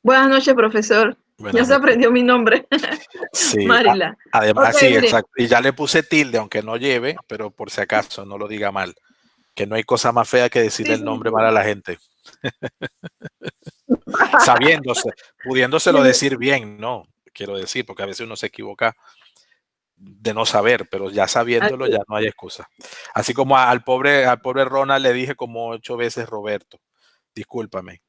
Buenas noches, profesor. Buenas Ya se noches. aprendió mi nombre. Sí, Marila. además, Ok, sí, mire. exacto. Y ya le puse tilde, aunque no lleve, pero por si acaso no lo diga mal. Que no hay cosa más fea que decirle Sí, el sí, nombre sí. mal a la gente. Sabiéndose, pudiéndoselo decir bien, no, quiero decir, porque a veces uno se equivoca de no saber, pero ya sabiéndolo ya no hay excusa. Así como al pobre Ronald le dije como 8 veces Roberto. Discúlpame.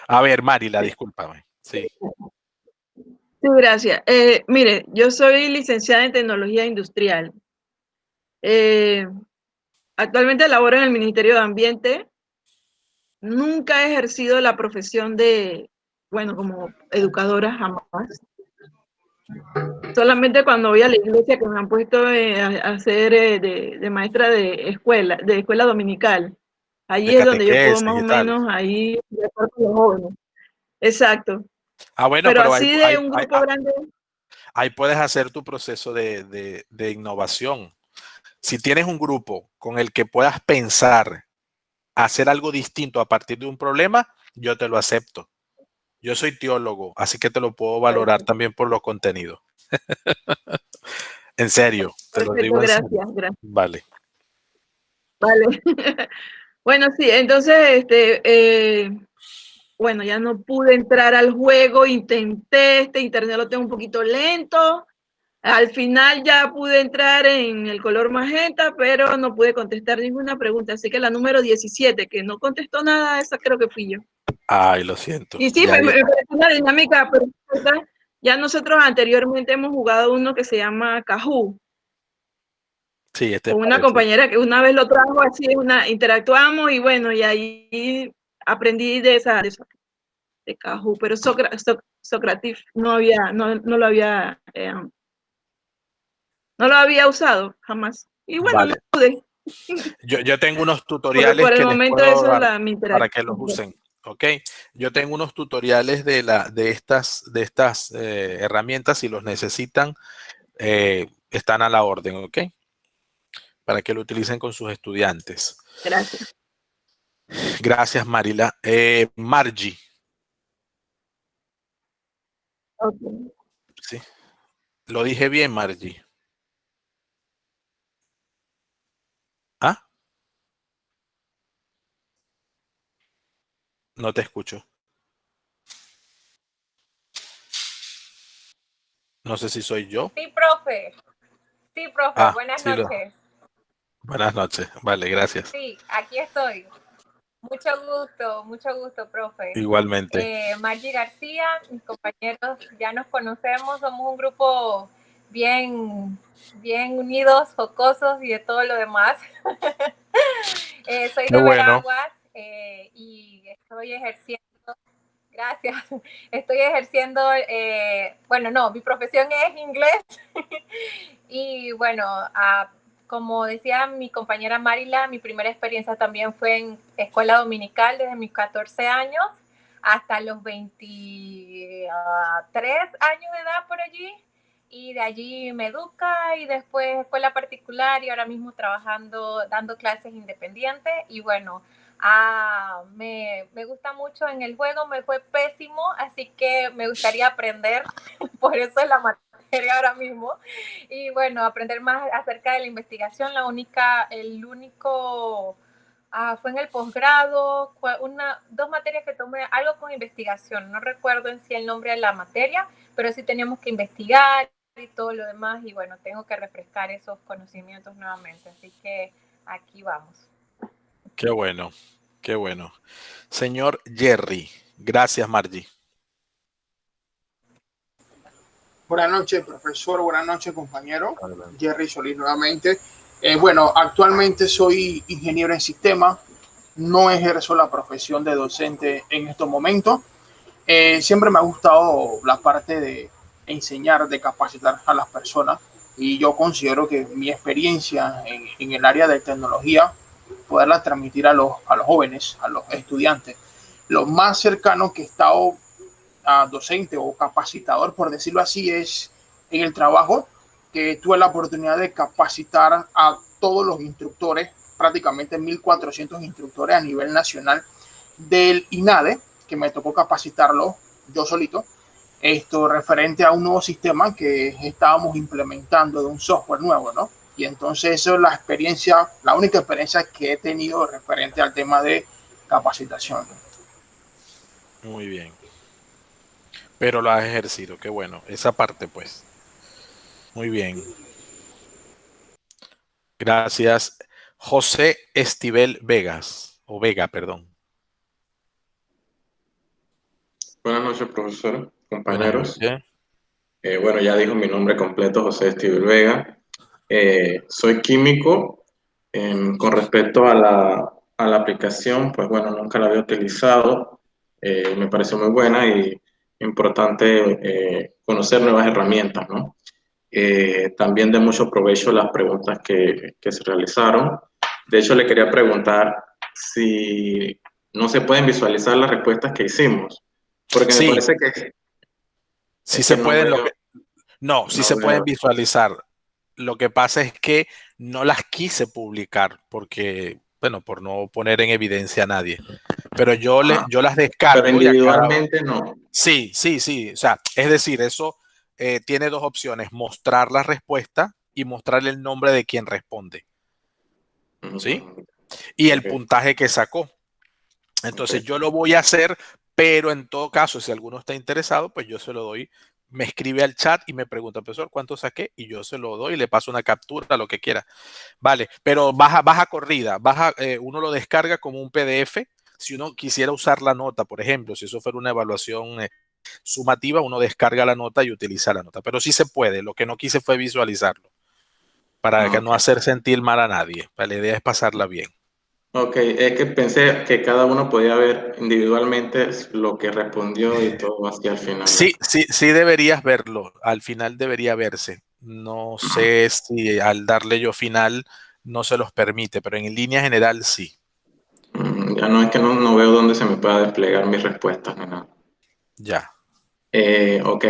A ver, Marila, discúlpame. Sí. Sí, gracias. Mire, yo soy licenciada en Tecnología Industrial. Actualmente laboro en el Ministerio de Ambiente. Nunca he ejercido la profesión de, bueno, como educadora, jamás. Solamente cuando voy a la iglesia que me han puesto a ser de maestra de escuela dominical. De Allí es donde yo puedo catequesis más y o tal. menos ahí estar con los jóvenes. Exacto. Bueno, Pero pero así de un grupo grande. ahí puedes hacer tu proceso de innovación. Si tienes un grupo con el que puedas pensar hacer algo distinto a partir de un problema, yo te lo acepto. Yo soy teólogo, así que te lo puedo valorar también por los contenidos. En serio, te lo Perfecto, digo en serio. gracias. Vale. Vale. Bueno, sí, entonces, bueno, ya no pude entrar al juego, intenté, internet lo tengo un poquito lento. Al final ya pude entrar en el color magenta, pero no pude contestar ninguna pregunta. Así que la número 17, que no contestó nada, esa creo que fui yo. Ay, lo siento. Y sí, Ya, me parece una dinámica perfecta. Ya nosotros anteriormente hemos jugado uno que se llama Kahoot, sí, con una parece. compañera que una vez lo trajo así, interactuamos y bueno, y ahí aprendí de Kahoot, pero Socrative no lo había usado jamás. Y bueno, no Vale. pude. Yo tengo unos tutoriales Por el que les momento puedo eso es dar mi para que los interacción. usen. ¿Ok? Yo tengo unos tutoriales de estas herramientas. Si los necesitan, están a la orden. ¿Ok? Para que lo utilicen con sus estudiantes. Gracias. Gracias, Marila. Margie. Okay. Sí. Lo dije bien, Margie. ¿Ah? No te escucho. No sé si soy yo. Sí, profe. Sí, profe. Ah, Buenas sí. noches. Buenas noches. Vale, gracias. Sí, aquí estoy. Mucho gusto, profe. Igualmente. Margie García, mis compañeros ya nos conocemos, somos un grupo bien unidos, jocosos y de todo lo demás. Soy Qué de bueno. Veraguas y estoy ejerciendo, gracias, estoy ejerciendo, bueno, no, mi profesión es inglés y bueno, como decía mi compañera Marila, mi primera experiencia también fue en escuela dominical desde mis 14 años hasta los 23 años de edad por allí. Y de allí me educa y después escuela particular y ahora mismo trabajando, dando clases independientes. Y bueno, Me gusta mucho en el juego, me fue pésimo, así que me gustaría aprender, por eso es la materia ahora mismo. Y bueno, aprender más acerca de la investigación. El único fue en el posgrado, dos materias que tomé, algo con investigación. No recuerdo en sí el nombre de la materia, pero sí teníamos que investigar y todo lo demás. Y bueno, tengo que refrescar esos conocimientos nuevamente. Así que aquí vamos. Qué bueno, qué bueno. Señor Jerry, gracias, Margie. Buenas noches, profesor. Buenas noches, compañero. Jerry Solís nuevamente. Bueno, actualmente soy ingeniero en sistemas. No ejerzo la profesión de docente en estos momentos. Siempre me ha gustado la parte de enseñar, de capacitar a las personas. Y yo considero que mi experiencia en el área de tecnología, poderla transmitir a los jóvenes, a los estudiantes. Lo más cercano que he estado docente o capacitador, por decirlo así, es en el trabajo que tuve la oportunidad de capacitar a todos los instructores, prácticamente 1.400 instructores a nivel nacional del INADE, que me tocó capacitarlo yo solito, esto referente a un nuevo sistema que estábamos implementando de un software nuevo, ¿no? Y entonces eso es la experiencia, la única experiencia que he tenido referente al tema de capacitación. Muy bien. Pero lo has ejercido, qué bueno. Esa parte, pues. Muy bien. Gracias. José Estivel Vegas, o Vega, perdón. Buenas noches, profesor, Buenas compañeros. noches. Bueno, ya dijo mi nombre completo, José Estivel Vega. Soy químico. Con respecto a la aplicación, pues bueno, nunca la había utilizado. Me pareció muy buena y importante conocer nuevas herramientas, ¿no? También de mucho provecho las preguntas que se realizaron. De hecho, le quería preguntar si no se pueden visualizar las respuestas que hicimos, porque me Sí, parece que sí es se que no pueden, veo, sí no se pueden veo. visualizar. Lo que pasa es que no las quise publicar porque, bueno, por no poner en evidencia a nadie. Pero yo Ajá. yo las Pero descargo y a cada uno. individualmente no. Sí, sí, sí. O sea, es decir, eso tiene dos opciones: mostrar la respuesta y mostrar el nombre de quien responde, ¿sí? Y el Ok, puntaje que sacó. ok. Entonces yo lo voy a hacer, pero en todo caso, si alguno está interesado, pues yo se lo doy. Me escribe al chat y me pregunta, profesor, ¿cuánto saqué? Y yo se lo doy y le paso una captura, lo que quiera. Vale, pero baja corrida, uno lo descarga como un PDF. Si uno quisiera usar la nota, por ejemplo, si eso fuera una evaluación sumativa, uno descarga la nota y utiliza la nota. Pero sí se puede, lo que no quise fue visualizarlo, para que Ok. no hacer sentir mal a nadie. La idea es pasarla bien. Ok, es que pensé que cada uno podía ver individualmente lo que respondió y todo hacia el final. Sí, sí, sí deberías verlo. Al final debería verse. No sé si al darle yo final no se los permite, pero en línea general sí. Ya no es que no veo dónde se me pueda desplegar mis respuestas ni nada. Ya. Ok,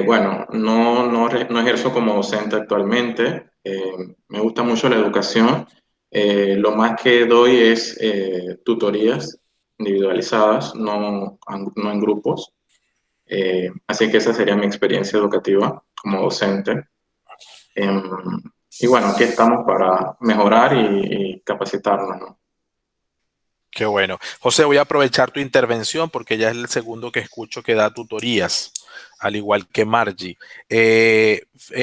bueno, no ejerzo como docente actualmente. Me gusta mucho la educación. Lo más que doy es tutorías individualizadas, no en grupos. Así que esa sería mi experiencia educativa como docente. Em, y bueno, aquí estamos para mejorar y capacitarnos, ¿no? Qué bueno. José, voy a aprovechar tu intervención porque ya es el segundo que escucho que da tutorías, al igual que Margie.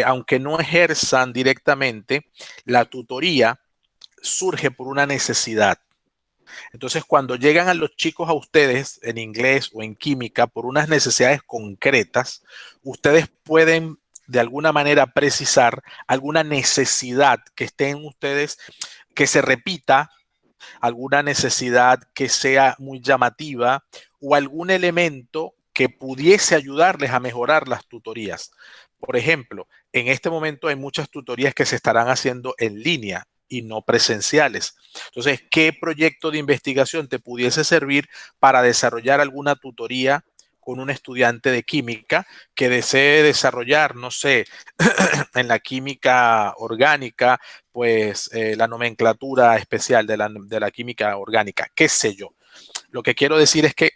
Aunque no ejerzan directamente, la tutoría surge por una necesidad. Entonces, cuando llegan a los chicos a ustedes en inglés o en química por unas necesidades concretas, ustedes pueden de alguna manera precisar alguna necesidad que esté en ustedes, que se repita, alguna necesidad que sea muy llamativa o algún elemento que pudiese ayudarles a mejorar las tutorías. Por ejemplo, en este momento hay muchas tutorías que se estarán haciendo en línea y no presenciales. Entonces, ¿qué proyecto de investigación te pudiese servir para desarrollar alguna tutoría con un estudiante de química que desee desarrollar, no sé, en la química orgánica, pues la nomenclatura especial de la química orgánica, qué sé yo. Lo que quiero decir es que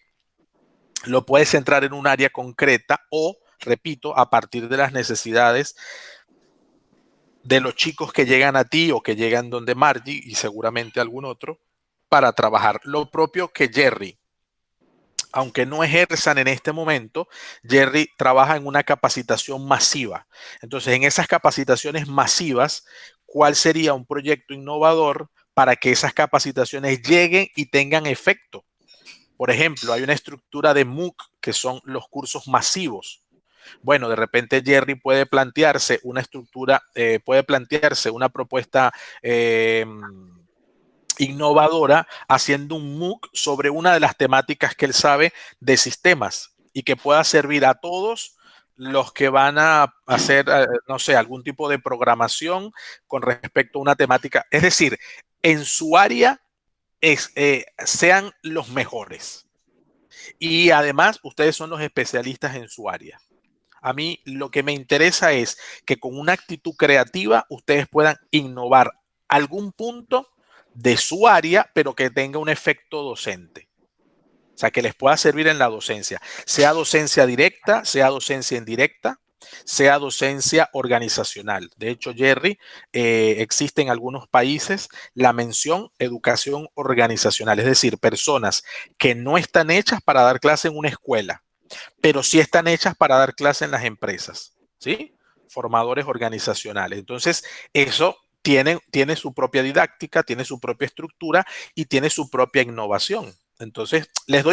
lo puedes centrar en un área concreta o, repito, a partir de las necesidades de los chicos que llegan a ti o que llegan donde Margie y seguramente algún otro para trabajar. Lo propio que Jerry, aunque no ejerzan en este momento, Jerry trabaja en una capacitación masiva. Entonces, en esas capacitaciones masivas, ¿cuál sería un proyecto innovador para que esas capacitaciones lleguen y tengan efecto? Por ejemplo, hay una estructura de MOOC que son los cursos masivos. Bueno, de repente Jerry puede plantearse una estructura, puede plantearse una propuesta innovadora haciendo un MOOC sobre una de las temáticas que él sabe de sistemas y que pueda servir a todos los que van a hacer, no sé, algún tipo de programación con respecto a una temática. Es decir, en su área sean los mejores. Y además, ustedes son los especialistas en su área. A mí lo que me interesa es que con una actitud creativa ustedes puedan innovar algún punto de su área, pero que tenga un efecto docente. O sea, que les pueda servir en la docencia. Sea docencia directa, sea docencia indirecta, sea docencia organizacional. De hecho, Jerry, existe en algunos países la mención educación organizacional, es decir, personas que no están hechas para dar clase en una escuela, pero sí están hechas para dar clase en las empresas, ¿sí? Formadores organizacionales. Entonces, eso tiene su propia didáctica, tiene su propia estructura y tiene su propia innovación. Entonces, les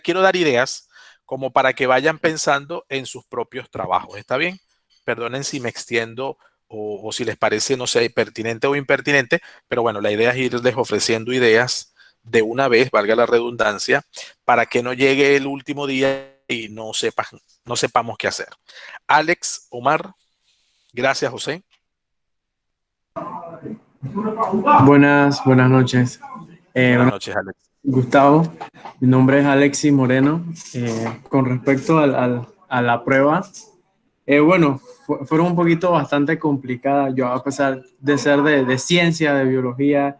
quiero dar ideas como para que vayan pensando en sus propios trabajos. ¿Está bien? Perdonen si me extiendo o si les parece, no sé, pertinente o impertinente, pero bueno, la idea es irles ofreciendo ideas de una vez, valga la redundancia, para que no llegue el último día y no sepamos qué hacer. Alex, Omar, gracias, José. Buenas noches. Buenas noches, Alex. Gustavo, mi nombre es Alexis Moreno. Con respecto a la prueba, bueno, fueron un poquito bastante complicadas. Yo, a pesar de ser de ciencia, de biología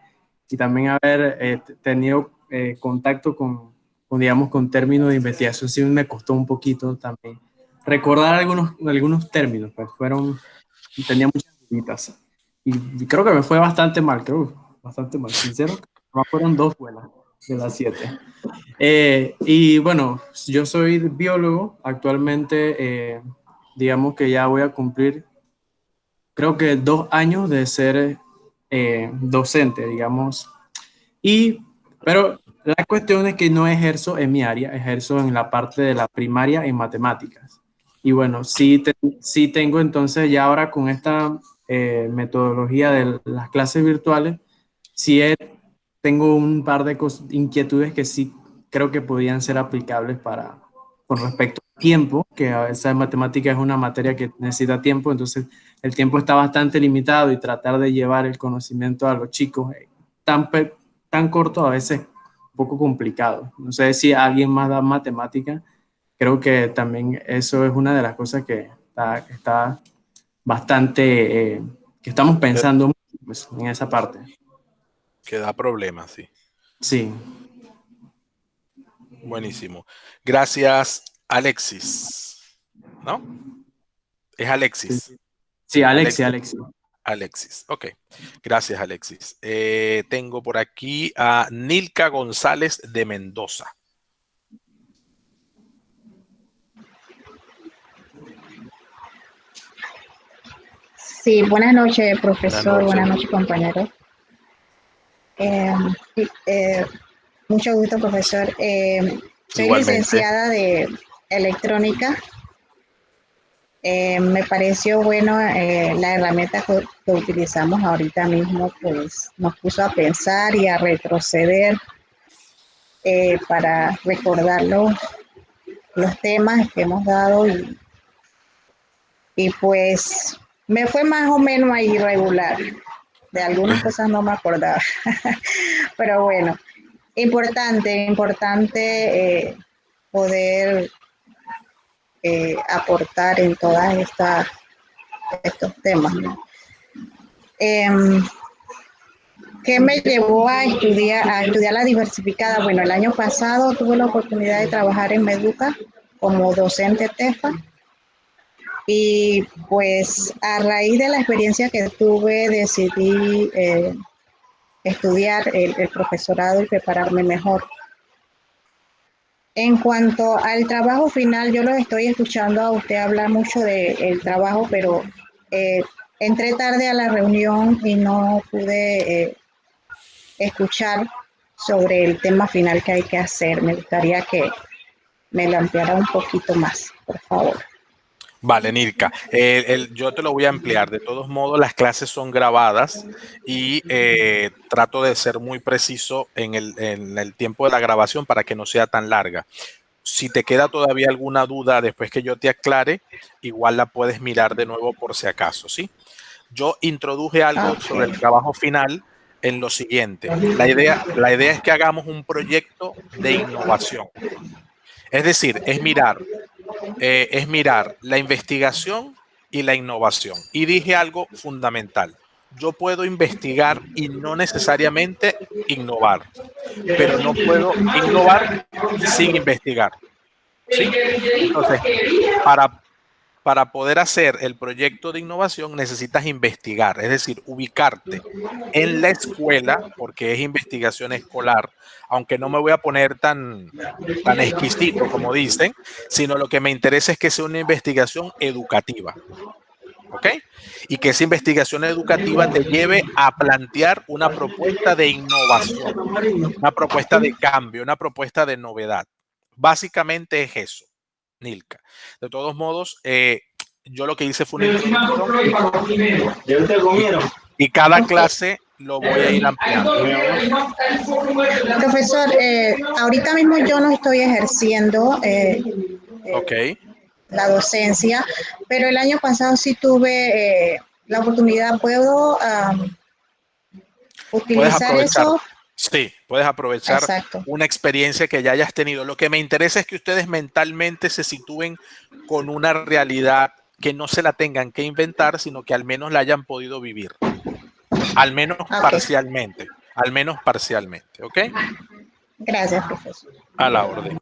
y también haber tenido contacto digamos, con términos de investigación, sí me costó un poquito también recordar algunos términos, pues tenía muchas dudas. Y creo que me fue bastante mal, sincero. Fueron 2 buenas de las 7. Y bueno, yo soy biólogo. Actualmente, digamos que ya voy a cumplir, creo que 2 años de ser docente, digamos. Pero la cuestión es que no ejerzo en mi área, ejerzo en la parte de la primaria en matemáticas. Y bueno, sí tengo entonces ya ahora con esta metodología de las clases virtuales, sí tengo un par de inquietudes que sí creo que podrían ser aplicables con respecto al tiempo, que a veces matemática es una materia que necesita tiempo, entonces el tiempo está bastante limitado y tratar de llevar el conocimiento a los chicos tan corto a veces un poco complicado. No sé si alguien más da matemática, creo que también eso es una de las cosas que está bastante, que estamos pensando pues, en esa parte. Que da problemas, sí. Sí. Buenísimo. Gracias, Alexis. ¿No? Es Alexis. Sí, Alexis. Alexis, ok. Gracias, Alexis. Tengo por aquí a Nilka González de Mendoza. Sí, buenas noches, profesor. Buenas noches, compañero. Mucho gusto, profesor. Soy Igualmente. licenciada de electrónica. Me pareció bueno la herramienta que utilizamos ahorita mismo, pues nos puso a pensar y a retroceder para recordar los temas que hemos dado y pues me fue más o menos ahí regular. De algunas cosas no me acordaba, pero bueno, importante poder aportar en todas estos temas, ¿no? ¿Qué me llevó a estudiar la diversificada? Bueno, el año pasado tuve la oportunidad de trabajar en Meduca como docente TEFA y pues a raíz de la experiencia que tuve decidí estudiar el profesorado y prepararme mejor. En cuanto al trabajo final, yo lo estoy escuchando a usted hablar mucho del trabajo, pero entré tarde a la reunión y no pude escuchar sobre el tema final que hay que hacer. Me gustaría que me lo ampliara un poquito más, por favor. Vale, Nilka, yo te lo voy a ampliar. De todos modos, las clases son grabadas y trato de ser muy preciso en el tiempo de la grabación para que no sea tan larga. Si te queda todavía alguna duda después que yo te aclare, igual la puedes mirar de nuevo por si acaso, ¿sí? Yo introduje algo sobre el trabajo final en lo siguiente. La idea es que hagamos un proyecto de innovación. Es decir, es mirar la investigación y la innovación. Y dije algo fundamental. Yo puedo investigar y no necesariamente innovar, pero no puedo innovar sin investigar, ¿sí? Entonces, para poder hacer el proyecto de innovación necesitas investigar, es decir, ubicarte en la escuela, porque es investigación escolar, aunque no me voy a poner tan exquisito como dicen, sino lo que me interesa es que sea una investigación educativa, ¿ok? Y que esa investigación educativa te lleve a plantear una propuesta de innovación, una propuesta de cambio, una propuesta de novedad. Básicamente es eso, Nilka. De todos modos, yo lo que hice fue una introducción y cada clase lo voy a ir ampliando. Profesor, ahorita mismo yo no estoy ejerciendo la docencia, pero el año pasado sí tuve la oportunidad. ¿Puedo utilizar eso? Sí, puedes aprovechar una experiencia que ya hayas tenido. Lo que me interesa es que ustedes mentalmente se sitúen con una realidad que no se la tengan que inventar, sino que al menos la hayan podido vivir. Al menos parcialmente. Al menos parcialmente, ¿ok? Gracias, profesor. A la orden.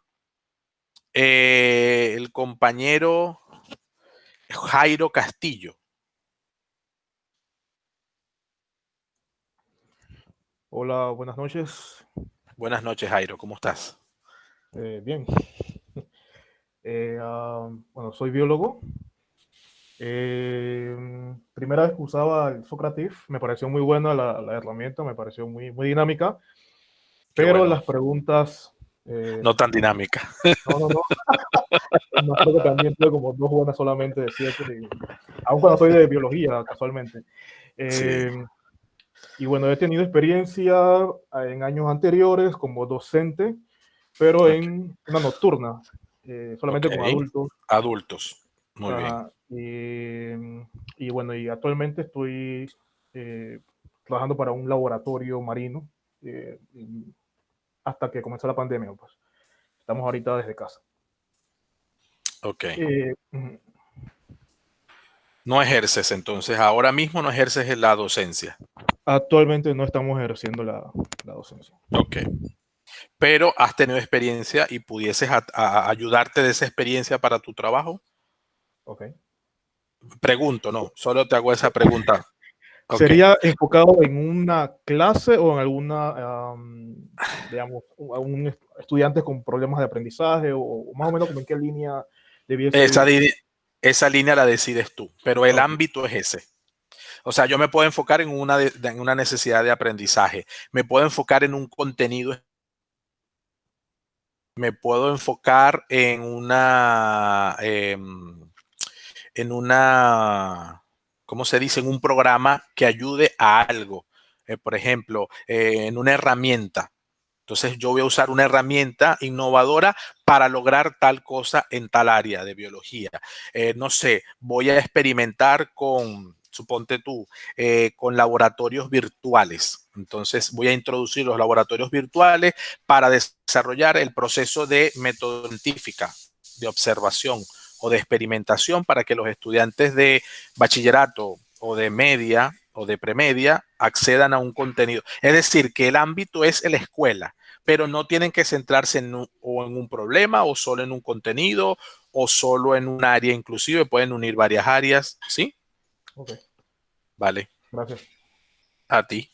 El compañero Jairo Castillo. Hola, buenas noches. Buenas noches, Jairo. ¿Cómo estás? Bien. Bueno, soy biólogo. Primera vez que usaba el Socrative, me pareció muy buena la herramienta, me pareció muy dinámica, pero las preguntas... no tan dinámica. No. No, creo que también tuve como 2 buenas solamente de 7, aun cuando soy de biología, casualmente. Y bueno, he tenido experiencia en años anteriores como docente, pero en una nocturna, solamente con adultos. Adultos, muy bien. Y bueno, y actualmente estoy trabajando para un laboratorio marino hasta que comenzó la pandemia. Pues. Estamos ahorita desde casa. Ok. No ejerces entonces, ahora mismo no ejerces la docencia. Actualmente no estamos ejerciendo la docencia. Ok. Pero has tenido experiencia y pudieses ayudarte de esa experiencia para tu trabajo. Ok. Pregunto, no, solo te hago esa pregunta. Okay. ¿Sería enfocado en una clase o en alguna, digamos, un estudiante con problemas de aprendizaje o más o menos como en qué línea debiese? Esa línea la decides tú, pero el ámbito es ese. O sea, yo me puedo enfocar en una necesidad de aprendizaje, me puedo enfocar en un contenido, me puedo enfocar en una, ¿cómo se dice? En un programa que ayude a algo. Por ejemplo, en una herramienta. Entonces yo voy a usar una herramienta innovadora para lograr tal cosa en tal área de biología. No sé, voy a experimentar con, suponte tú, con laboratorios virtuales. Entonces voy a introducir los laboratorios virtuales para desarrollar el proceso de método científica, de observación, o de experimentación para que los estudiantes de bachillerato o de media o de premedia accedan a un contenido. Es decir, que el ámbito es la escuela, pero no tienen que centrarse en un problema o solo en un contenido o solo en un área inclusive, pueden unir varias áreas, ¿sí? Ok. Vale. Gracias. A ti.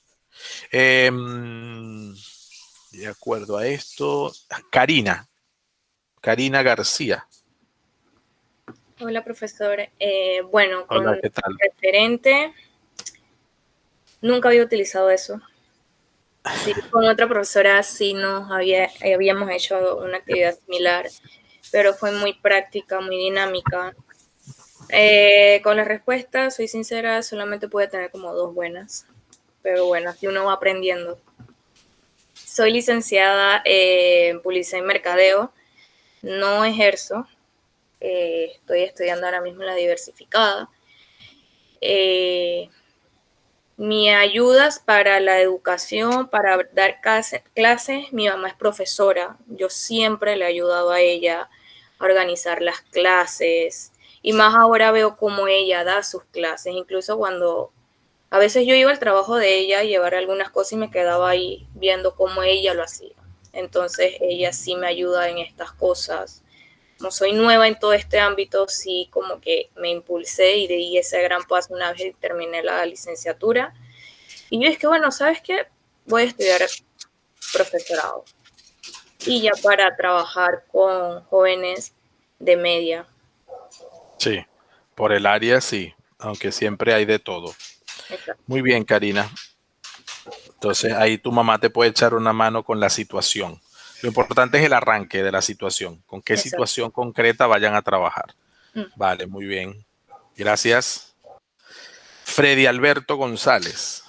De acuerdo a esto, Karina García. Hola, profesor. Bueno, con Hola, ¿qué tal? referente, nunca había utilizado eso. Sí, con otra profesora sí habíamos hecho una actividad similar, pero fue muy práctica, muy dinámica. Con las respuestas, soy sincera, solamente pude tener como 2 buenas, pero bueno, así uno va aprendiendo. Soy licenciada en Publicidad y Mercadeo, no ejerzo, estoy estudiando ahora mismo la diversificada. Mi ayudas para la educación, para dar clases, mi mamá es profesora, yo siempre le he ayudado a ella a organizar las clases y más ahora veo cómo ella da sus clases, incluso cuando a veces yo iba al trabajo de ella a llevar algunas cosas y me quedaba ahí viendo cómo ella lo hacía. Entonces ella sí me ayuda en estas cosas. Como soy nueva en todo este ámbito, sí como que me impulsé y di ese gran paso una vez que terminé la licenciatura. Y yo es que, bueno, ¿sabes qué? Voy a estudiar profesorado. Y ya para trabajar con jóvenes de media. Sí, por el área sí, aunque siempre hay de todo. Exacto. Muy bien, Karina. Entonces ahí tu mamá te puede echar una mano con la situación. Lo importante es el arranque de la situación, con qué Exacto. situación concreta vayan a trabajar. Mm. Vale, muy bien. Gracias. Freddy Alberto González.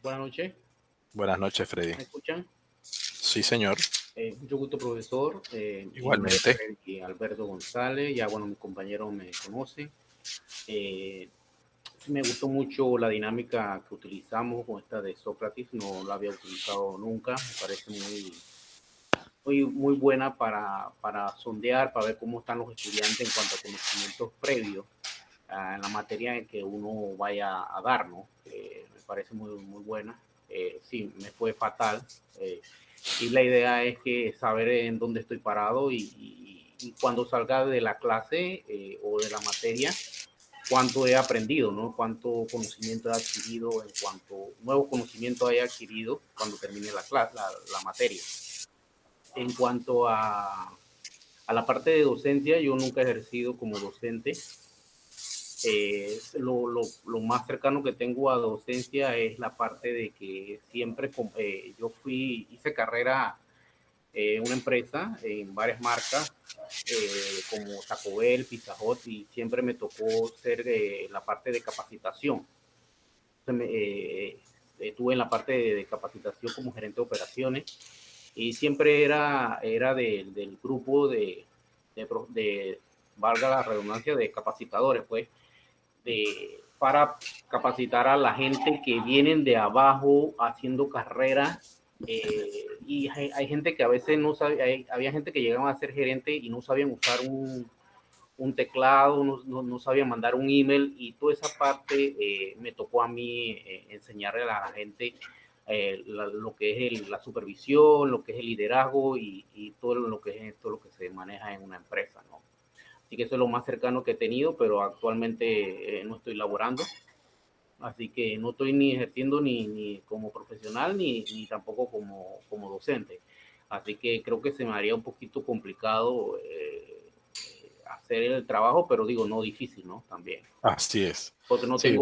Buenas noches. Buenas noches, Freddy. ¿Me escuchan? Sí, señor. Mucho gusto, profesor. Igualmente. Freddy Alberto González, ya bueno, mis compañeros me conocen. Me gustó mucho la dinámica que utilizamos con esta de Sócrates, no la había utilizado nunca, me parece muy buena para sondear, para ver cómo están los estudiantes en cuanto a conocimientos previos en la materia en que uno vaya a dar, ¿no? Me parece muy buena. Sí, me fue fatal. Y la idea es que saber en dónde estoy parado y cuando salga de la clase o de la materia, cuánto he aprendido, ¿no? Cuánto conocimiento he adquirido, en cuanto nuevo conocimiento haya adquirido cuando termine la materia. En cuanto a la parte de docencia, yo nunca he ejercido como docente. Lo más cercano que tengo a docencia es la parte de que siempre yo hice carrera en una empresa, en varias marcas, como Taco Bell, Pizza Hut, y siempre me tocó ser la parte de capacitación. Estuve en la parte de capacitación como gerente de operaciones y siempre era del grupo de valga la redundancia, de capacitadores, pues, para capacitar a la gente que vienen de abajo haciendo carrera. Y hay gente que a veces no sabe, había gente que llegaba a ser gerente y no sabían usar un teclado, no sabían mandar un email, y toda esa parte me tocó a mí enseñarle a la gente lo que es la supervisión, lo que es el liderazgo y todo lo que es todo lo que se maneja en una empresa, ¿no? Así que eso es lo más cercano que he tenido, pero actualmente no estoy laborando. Así que no estoy ni ejerciendo ni como profesional ni tampoco como docente. Así que creo que se me haría un poquito complicado hacer el trabajo, pero digo, no difícil, ¿no? También. Así es. Porque no Sí.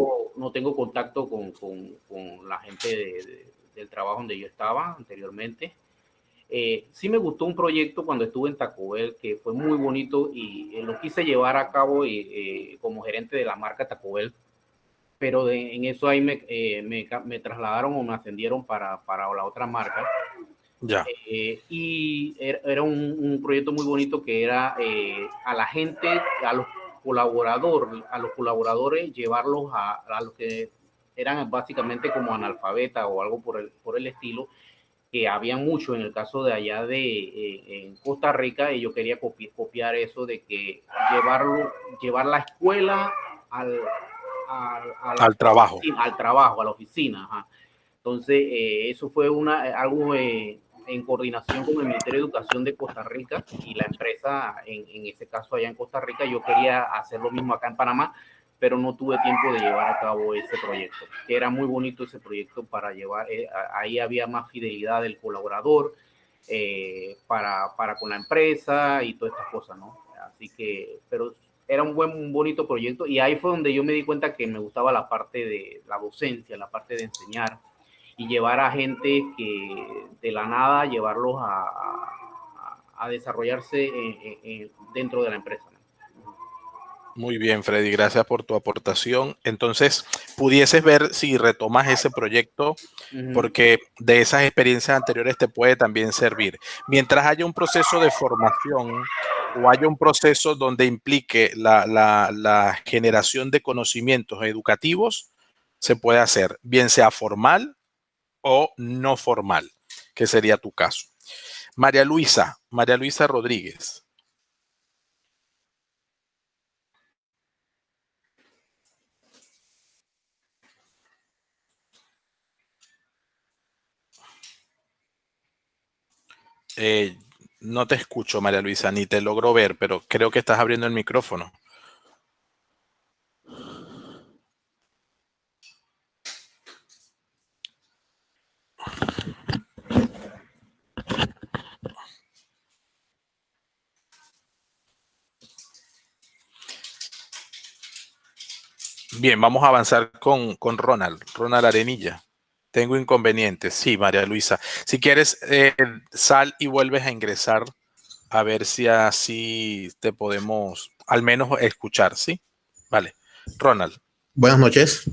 tengo contacto con la gente del trabajo donde yo estaba anteriormente. Sí me gustó un proyecto cuando estuve en Taco Bell que fue muy bonito y lo quise llevar a cabo como gerente de la marca Taco Bell, pero en eso ahí me trasladaron o me ascendieron para la otra marca. Ya. Y era un proyecto muy bonito que era a la gente, a los colaboradores, llevarlos a los que eran básicamente como analfabetas o algo por el estilo, que había mucho en el caso de allá en Costa Rica, y yo quería copiar eso de que llevar la escuela al trabajo. Al trabajo, a la oficina. Ajá. Entonces, eso fue algo en coordinación con el Ministerio de Educación de Costa Rica y la empresa, en ese caso allá en Costa Rica. Yo quería hacer lo mismo acá en Panamá, pero no tuve tiempo de llevar a cabo ese proyecto, que era muy bonito ese proyecto para llevar, ahí había más fidelidad del colaborador para con la empresa y todas estas cosas, ¿no? Así que, pero era un bonito proyecto, y ahí fue donde yo me di cuenta que me gustaba la parte de la docencia, la parte de enseñar y llevar a gente que de la nada, llevarlos a desarrollarse dentro de la empresa, ¿no? Muy bien, Freddy, gracias por tu aportación. Entonces, pudieses ver si retomas ese proyecto, porque de esas experiencias anteriores te puede también servir. Mientras haya un proceso de formación o haya un proceso donde implique la generación de conocimientos educativos, se puede hacer, bien sea formal o no formal, que sería tu caso. María Luisa Rodríguez. No te escucho, María Luisa, ni te logro ver, pero creo que estás abriendo el micrófono. Bien, vamos a avanzar con Ronald Arenilla. Tengo inconvenientes. Sí, María Luisa. Si quieres, sal y vuelves a ingresar a ver si así te podemos al menos escuchar, ¿sí? Vale. Ronald. Buenas noches.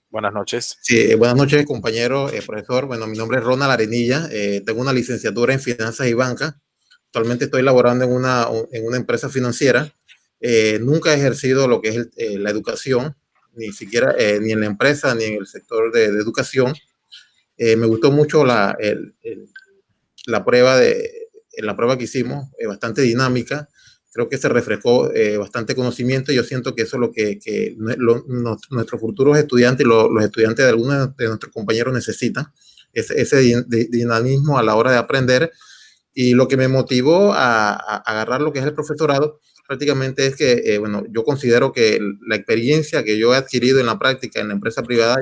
Buenas noches. Sí, buenas noches, compañero, profesor. Bueno, mi nombre es Ronald Arenilla. Tengo una licenciatura en Finanzas y Banca. Actualmente estoy laborando en una empresa financiera. Nunca he ejercido lo que es la educación, ni siquiera ni en la empresa ni en el sector de educación. Me gustó mucho la prueba que hicimos, bastante dinámica. Creo que se refrescó bastante conocimiento, y yo siento que eso es lo que nuestros futuros estudiantes y los estudiantes de algunos de nuestros compañeros necesitan, ese dinamismo a la hora de aprender. Y lo que me motivó a agarrar lo que es el profesorado prácticamente es que, bueno, yo considero que la experiencia que yo he adquirido en la práctica en la empresa privada,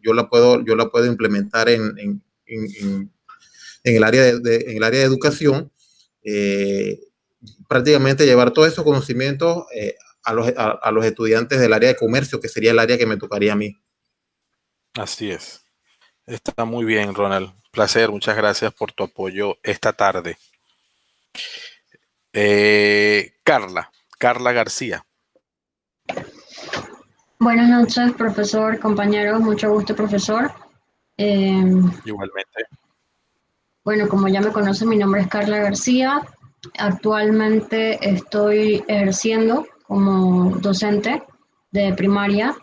yo la puedo implementar en el área en el área de educación, prácticamente llevar todos esos conocimientos a los estudiantes del área de comercio, que sería el área que me tocaría a mí. Así es. Está muy bien, Ronald. Placer, muchas gracias por tu apoyo esta tarde. Carla García. Buenas noches, profesor, compañeros, mucho gusto, profesor. Igualmente. Bueno, como ya me conocen, mi nombre es Carla García. Actualmente estoy ejerciendo como docente de primaria,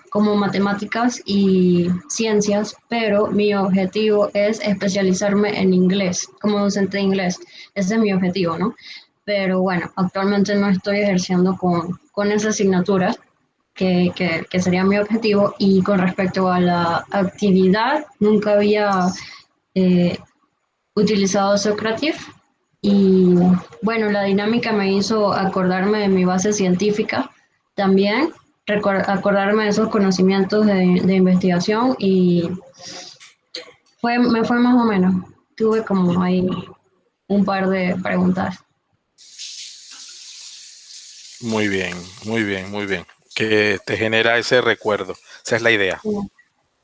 como matemáticas y ciencias, pero mi objetivo es especializarme en inglés, como docente de inglés. Ese es mi objetivo, ¿no? Pero bueno, actualmente no estoy ejerciendo con esa asignatura, que sería mi objetivo. Y con respecto a la actividad, nunca había utilizado Socrative, y bueno, la dinámica me hizo acordarme de mi base científica también, acordarme de esos conocimientos de investigación, y me fue más o menos. Tuve como ahí un par de preguntas. Muy bien, muy bien, muy bien. Que te genera ese recuerdo. Esa es la idea.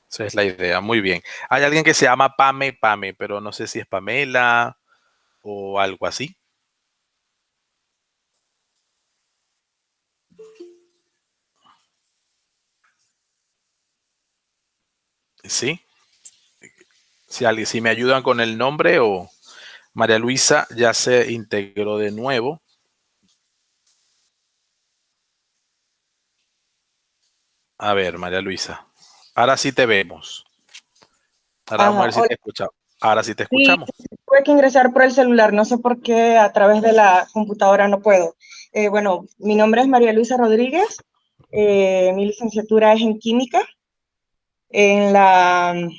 Esa es la idea. Muy bien. Hay alguien que se llama Pame, pero no sé si es Pamela o algo así. ¿Sí? Si me ayudan con el nombre, o María Luisa ya se integró de nuevo. A ver, María Luisa. Ahora sí te vemos. Ahora vamos a ver si te escuchamos. Ahora sí te escuchamos. Sí, tuve que ingresar por el celular, no sé por qué a través de la computadora no puedo. Bueno, mi nombre es María Luisa Rodríguez, mi licenciatura es en química. En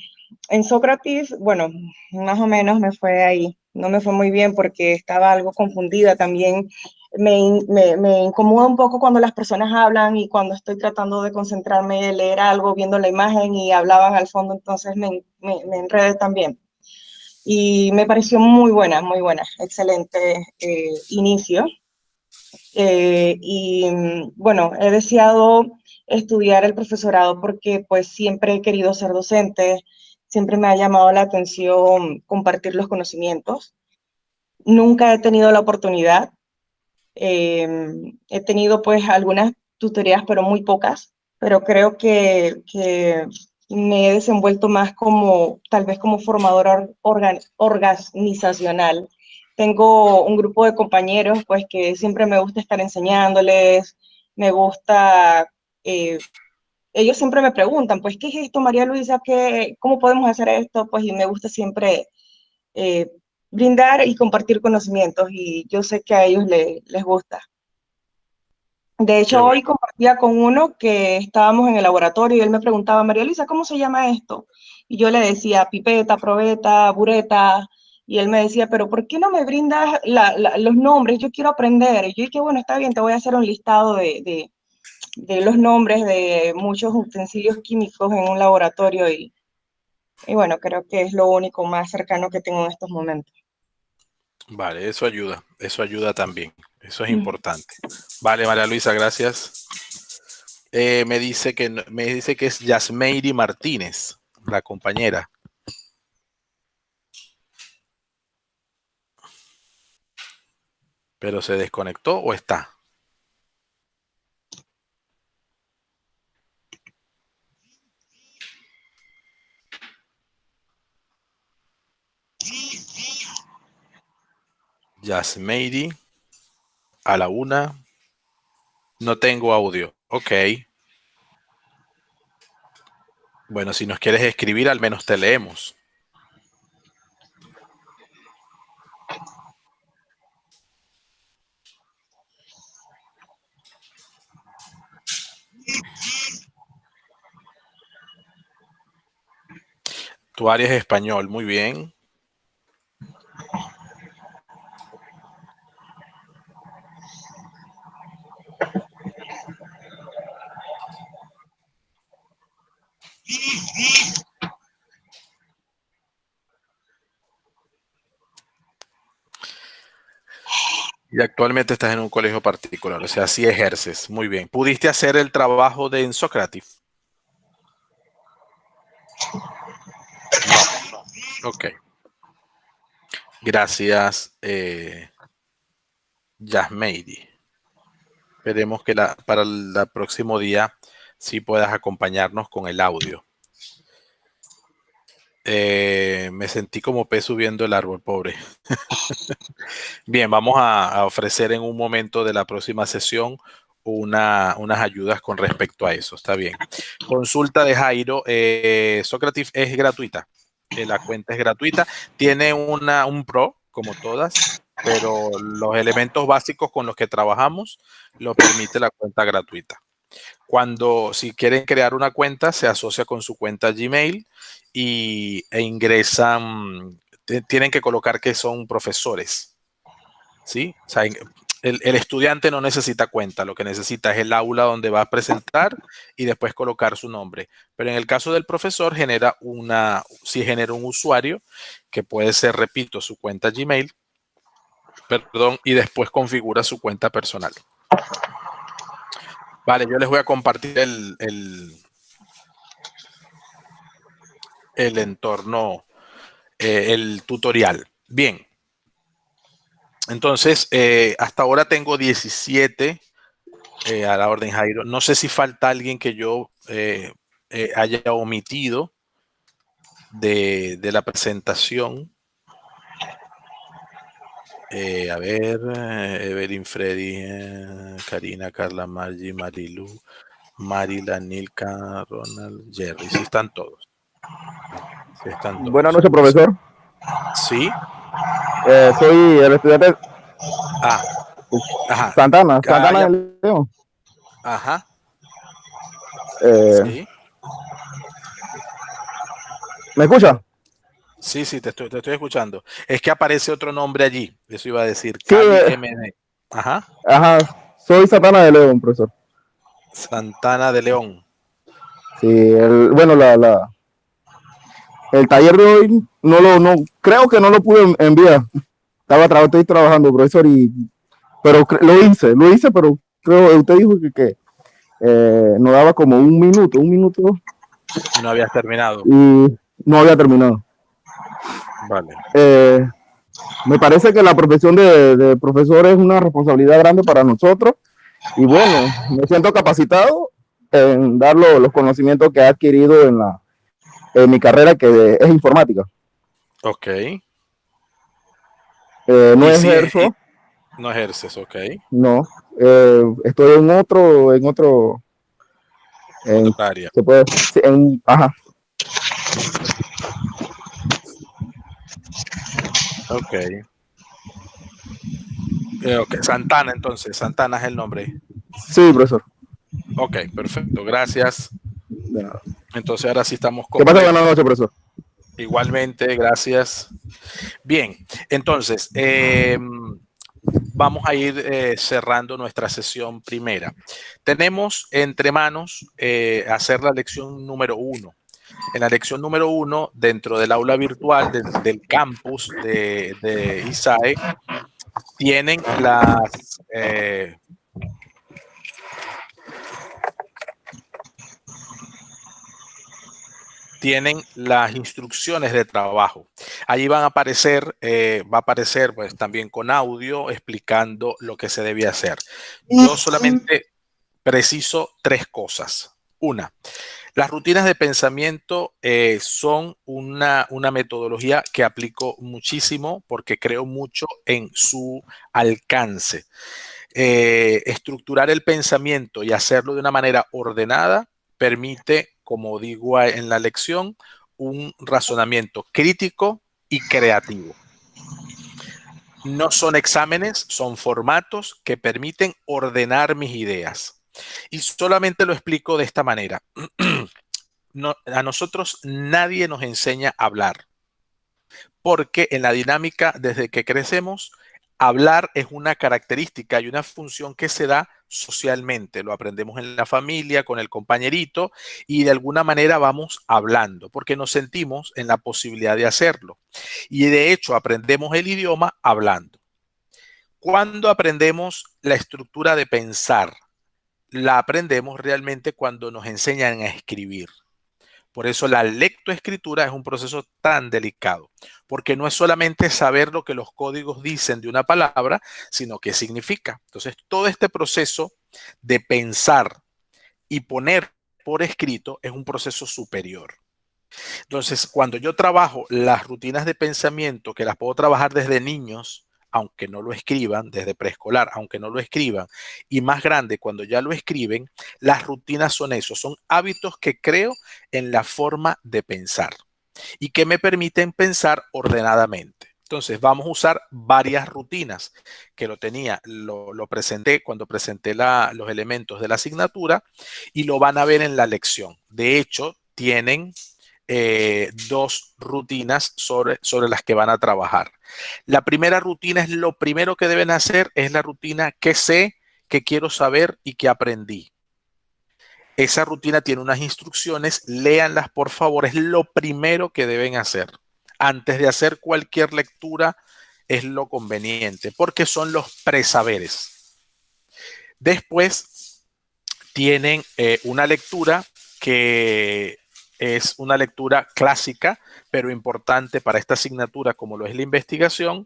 Sócrates, bueno, más o menos me fue ahí. No me fue muy bien porque estaba algo confundida también. Me incomoda un poco cuando las personas hablan y cuando estoy tratando de concentrarme, leer algo, viendo la imagen y hablaban al fondo, entonces me enredé también. Y me pareció muy buena, excelente inicio. Bueno, he deseado estudiar el profesorado porque pues siempre he querido ser docente, siempre me ha llamado la atención compartir los conocimientos. Nunca he tenido la oportunidad. He tenido pues algunas tutorías, pero muy pocas, pero creo que me he desenvuelto más como, tal vez como formadora organizacional. Tengo un grupo de compañeros pues que siempre me gusta estar enseñándoles, me gusta, ellos siempre me preguntan, pues, ¿qué es esto, María Luisa? ¿Cómo podemos hacer esto? Pues, y me gusta siempre eh, brindar y compartir conocimientos, y yo sé que a ellos les gusta. De hecho, hoy compartía con uno que estábamos en el laboratorio y él me preguntaba, María Luisa, ¿cómo se llama esto? Y yo le decía pipeta, probeta, bureta, y él me decía, pero ¿por qué no me brindas los nombres? Yo quiero aprender. Y yo dije, bueno, está bien, te voy a hacer un listado de los nombres de muchos utensilios químicos en un laboratorio y bueno, creo que es lo único más cercano que tengo en estos momentos. Vale, eso ayuda también, eso es importante. Vale, María Luisa, gracias. Me dice que es Yasmeiri Martínez, la compañera. ¿Pero se desconectó o está? Yasmeiri, a la 1. No tengo audio. Ok. Bueno, si nos quieres escribir, al menos te leemos. Tu área es español, muy bien. Y actualmente estás en un colegio particular, o sea, sí ejerces. Muy bien. ¿Pudiste hacer el trabajo de Sócrates? No. Ok. Gracias, Yasmeiri. Esperemos que para el próximo día sí puedas acompañarnos con el audio. Me sentí como pez subiendo el árbol, pobre. Bien, vamos a ofrecer en un momento de la próxima sesión unas ayudas con respecto a eso. Está bien. Consulta de Jairo. Sócrates es gratuita. La cuenta es gratuita. Tiene un pro, como todas, pero los elementos básicos con los que trabajamos lo permite la cuenta gratuita. Si quieren crear una cuenta, se asocia con su cuenta Gmail e ingresan, tienen que colocar que son profesores, ¿sí? O sea, el estudiante no necesita cuenta, lo que necesita es el aula donde va a presentar y después colocar su nombre. Pero en el caso del profesor, genera un usuario que puede ser, repito, su cuenta Gmail, y después configura su cuenta personal. Vale, yo les voy a compartir el entorno, el tutorial. Bien. Entonces, hasta ahora tengo 17 a la orden, Jairo. No sé si falta alguien que yo haya omitido de la presentación. A ver, Evelyn, Freddy, Karina, Carla, Margie, Marilu, Marila, Nilka, Ronald, Jerry. Sí están todos. Sí están todos. Buenas noches, profesor. Sí. Soy el estudiante Ajá. Santana ya. de León. Ajá. Sí. ¿Me escucha? Sí, te estoy escuchando. Es que aparece otro nombre allí. Eso iba a decir. Sí, Cali MD. Ajá. Ajá, soy Santana de León, profesor. Santana de León. Sí, bueno, el taller de hoy creo que no lo pude enviar. Estoy trabajando, profesor, pero lo hice, pero creo usted dijo que nos daba como un minuto Y no habías terminado. y no había terminado. Vale. Me parece que la profesión de profesor es una responsabilidad grande para nosotros y bueno, me siento capacitado en dar los conocimientos que he adquirido en mi carrera, que es informática. Ok. No Y ejerzo. No ejerces, ok. No, estoy en otro Otra área. se puede, sí, ajá. Ok. Ok. Santana, entonces. Santana es el nombre. Sí, profesor. Ok, perfecto. Gracias. De nada. Entonces ahora sí estamos Que pase completos. buenas noches, profesor. Igualmente, gracias. Bien, entonces vamos a ir cerrando nuestra sesión primera. Tenemos entre manos hacer la lección número 1. En la lección número 1, dentro del aula virtual del campus de ISAE, tienen las instrucciones de trabajo. Allí van a aparecer, va a aparecer pues también con audio explicando lo que se debía hacer. Yo solamente preciso 3 cosas. Una, las rutinas de pensamiento son una metodología que aplico muchísimo porque creo mucho en su alcance. Estructurar el pensamiento y hacerlo de una manera ordenada permite, como digo en la lección, un razonamiento crítico y creativo. No son exámenes, son formatos que permiten ordenar mis ideas. Y solamente lo explico de esta manera. A nosotros nadie nos enseña a hablar, porque en la dinámica desde que crecemos, hablar es una característica y una función que se da socialmente. Lo aprendemos en la familia, con el compañerito, y de alguna manera vamos hablando, porque nos sentimos en la posibilidad de hacerlo. Y de hecho aprendemos el idioma hablando. Cuando aprendemos la estructura de pensar, la aprendemos realmente cuando nos enseñan a escribir. Por eso la lectoescritura es un proceso tan delicado, porque no es solamente saber lo que los códigos dicen de una palabra, sino qué significa. Entonces, todo este proceso de pensar y poner por escrito es un proceso superior. Entonces, cuando yo trabajo las rutinas de pensamiento, que las puedo trabajar desde niños, aunque no lo escriban, desde preescolar, aunque no lo escriban, y más grande, cuando ya lo escriben, las rutinas son eso, son hábitos que creo en la forma de pensar y que me permiten pensar ordenadamente. Entonces, vamos a usar varias rutinas que lo presenté cuando presenté los elementos de la asignatura y lo van a ver en la lección. De hecho, tienen 2 rutinas sobre las que van a trabajar. La primera rutina es lo primero que deben hacer, es la rutina que sé, que quiero saber y que aprendí. Esa rutina tiene unas instrucciones, léanlas por favor, es lo primero que deben hacer. Antes de hacer cualquier lectura es lo conveniente, porque son los presaberes. Después tienen una lectura que es una lectura clásica, pero importante para esta asignatura como lo es la investigación,